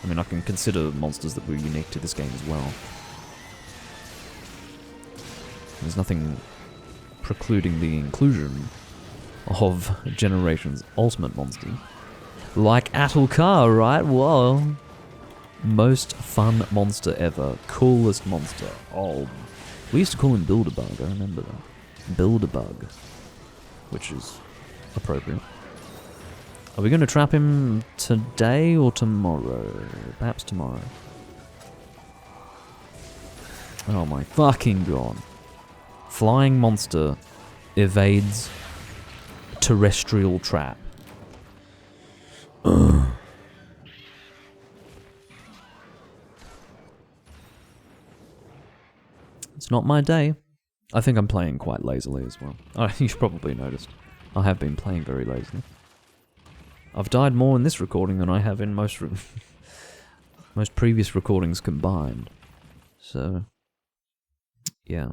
I mean, I can consider monsters that were unique to this game as well. There's nothing precluding the inclusion of Generation's ultimate monster. Like Atalkar, right? Whoa. Most fun monster ever. Coolest monster. Oh. We used to call him Build-A-Bug, I remember that. Build-A-Bug. Which is appropriate. Are we going to trap him today or tomorrow? Perhaps tomorrow. Oh my fucking god. Flying monster evades terrestrial trap. Ugh. It's not my day. I think I'm playing quite lazily as well. Oh, you've probably noticed. I have been playing very lazily. I've died more in this recording than I have in most most previous recordings combined. So, yeah.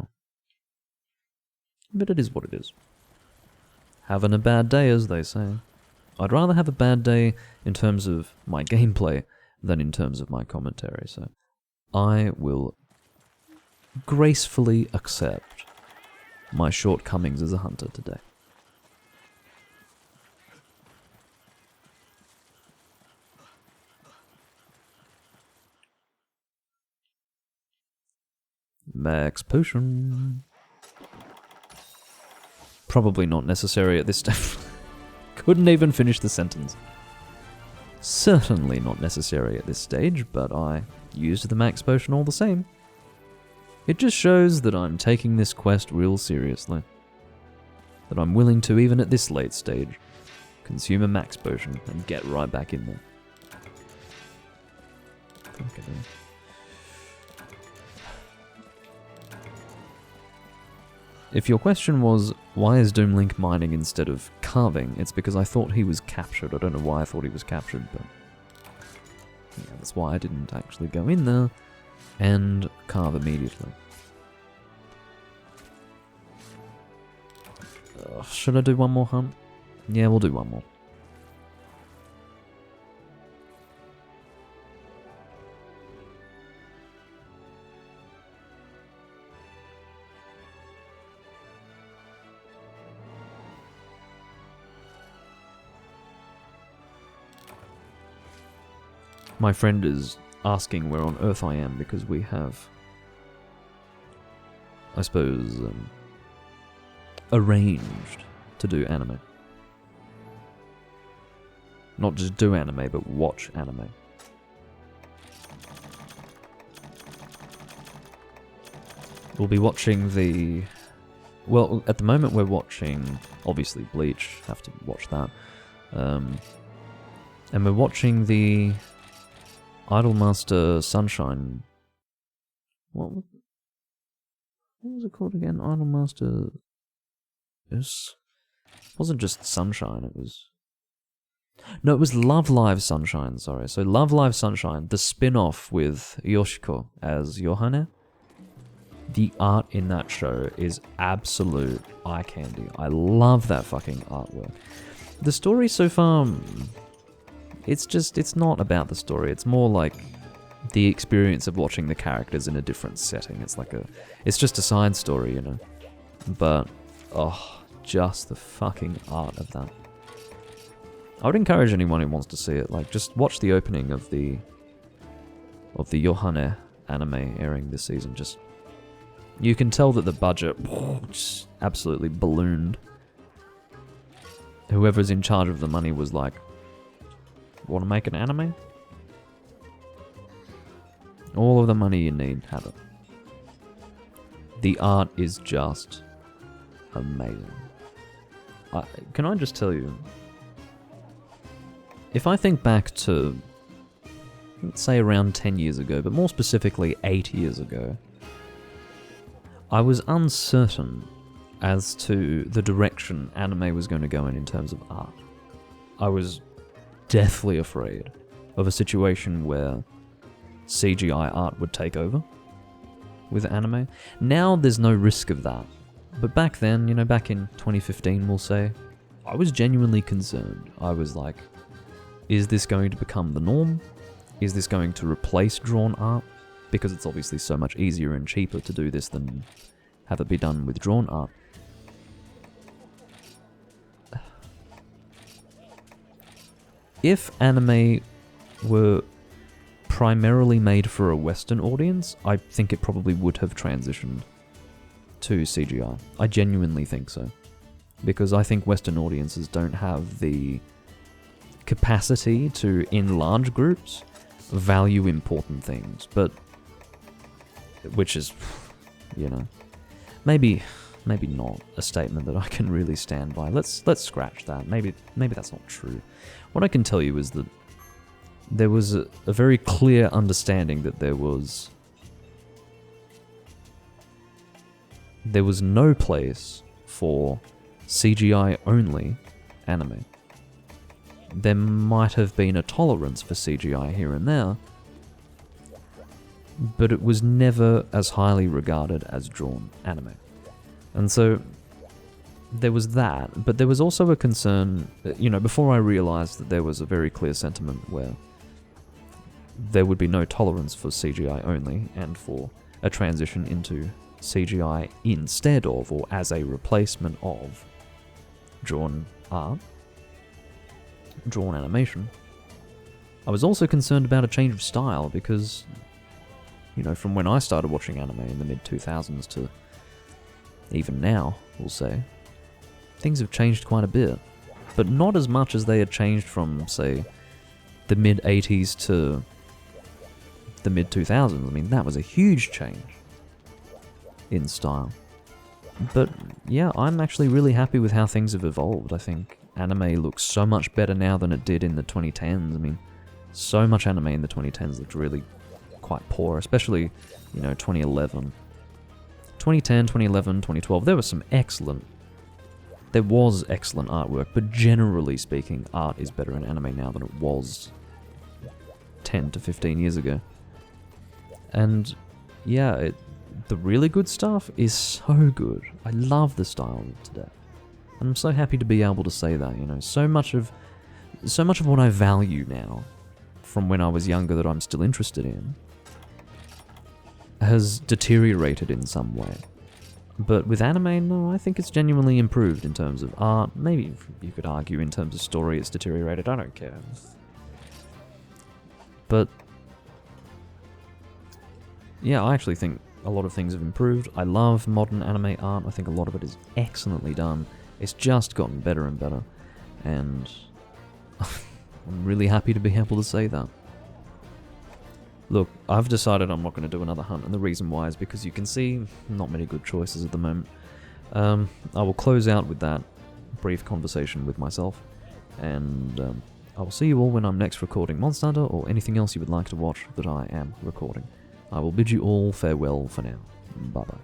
But it is what it is. Having a bad day, as they say. I'd rather have a bad day in terms of my gameplay than in terms of my commentary, so I will gracefully accept my shortcomings as a hunter today. Max potion. Probably not necessary at this stage. Couldn't even finish the sentence. Certainly not necessary at this stage, but I used the max potion all the same. It just shows that I'm taking this quest real seriously. That I'm willing to, even at this late stage, consume a max potion and get right back in there. Okay. If your question was, why is Doomlink mining instead of carving, it's because I thought he was captured. I don't know why I thought he was captured, but yeah, that's why I didn't actually go in there and carve immediately. Should I do one more hunt? Yeah, we'll do one more. My friend is asking where on earth I am because we have, I suppose, arranged to do anime. Not just do anime, but watch anime. We'll be watching the... Well, at the moment we're watching, obviously, Bleach. Have to watch that. And we're watching the Idolmaster Sunshine. What was it called again? Idolmaster... It wasn't just Sunshine, it was... No, it was Love Live Sunshine, sorry. So Love Live Sunshine, the spin-off with Yoshiko as Yohane. The art in that show is absolute eye candy. I love that fucking artwork. The story so far... It's not about the story. It's more like the experience of watching the characters in a different setting. It's just a side story, you know. But, oh, just the fucking art of that. I would encourage anyone who wants to see it, like, just watch the opening of the Yohane anime airing this season. Just, you can tell that the budget just absolutely ballooned. Whoever's in charge of the money was like, want to make an anime? All of the money you need, have it. The art is just amazing. Can I just tell you, if I think back to, let's say around 10 years ago, but more specifically 8 years ago, I was uncertain as to the direction anime was going to go in terms of art. I was deathly afraid of a situation where CGI art would take over with anime. Now there's no risk of that. But back then, you know, back in 2015, we'll say, I was genuinely concerned. I was like, is this going to become the norm? Is this going to replace drawn art? Because it's obviously so much easier and cheaper to do this than have it be done with drawn art. If anime were primarily made for a Western audience, I think it probably would have transitioned to CGI. I genuinely think so. Because I think Western audiences don't have the capacity to, in large groups, value important things. But, which is, you know, maybe not a statement that I can really stand by. Let's scratch that. Maybe that's not true. What I can tell you is that there was a very clear understanding that there was no place for CGI only anime. There might have been a tolerance for CGI here and there, but it was never as highly regarded as drawn anime. And so there was that, but there was also a concern, you know, before I realized that there was a very clear sentiment where there would be no tolerance for CGI only and for a transition into CGI instead of, or as a replacement of, drawn art, drawn animation. I was also concerned about a change of style because, you know, from when I started watching anime in the mid-2000s to even now, we'll say, things have changed quite a bit. But not as much as they had changed from, say, the mid-80s to the mid-2000s. I mean, that was a huge change in style. But yeah, I'm actually really happy with how things have evolved. I think anime looks so much better now than it did in the 2010s. I mean, so much anime in the 2010s looked really quite poor, especially, you know, 2011. 2010, 2011, 2012, there was excellent artwork, but generally speaking, art is better in anime now than it was 10 to 15 years ago. And yeah, the really good stuff is so good. I love the style today. And I'm so happy to be able to say that, you know, so much of what I value now from when I was younger that I'm still interested in has deteriorated in some way. But with anime, no, I think it's genuinely improved in terms of art. Maybe you could argue in terms of story it's deteriorated, I don't care. But yeah, I actually think a lot of things have improved. I love modern anime art. I think a lot of it is excellently done. It's just gotten better and better. And I'm really happy to be able to say that. Look, I've decided I'm not going to do another hunt, and the reason why is because you can see not many good choices at the moment. I will close out with that brief conversation with myself, and I will see you all when I'm next recording Monster Hunter or anything else you would like to watch that I am recording. I will bid you all farewell for now. Bye-bye.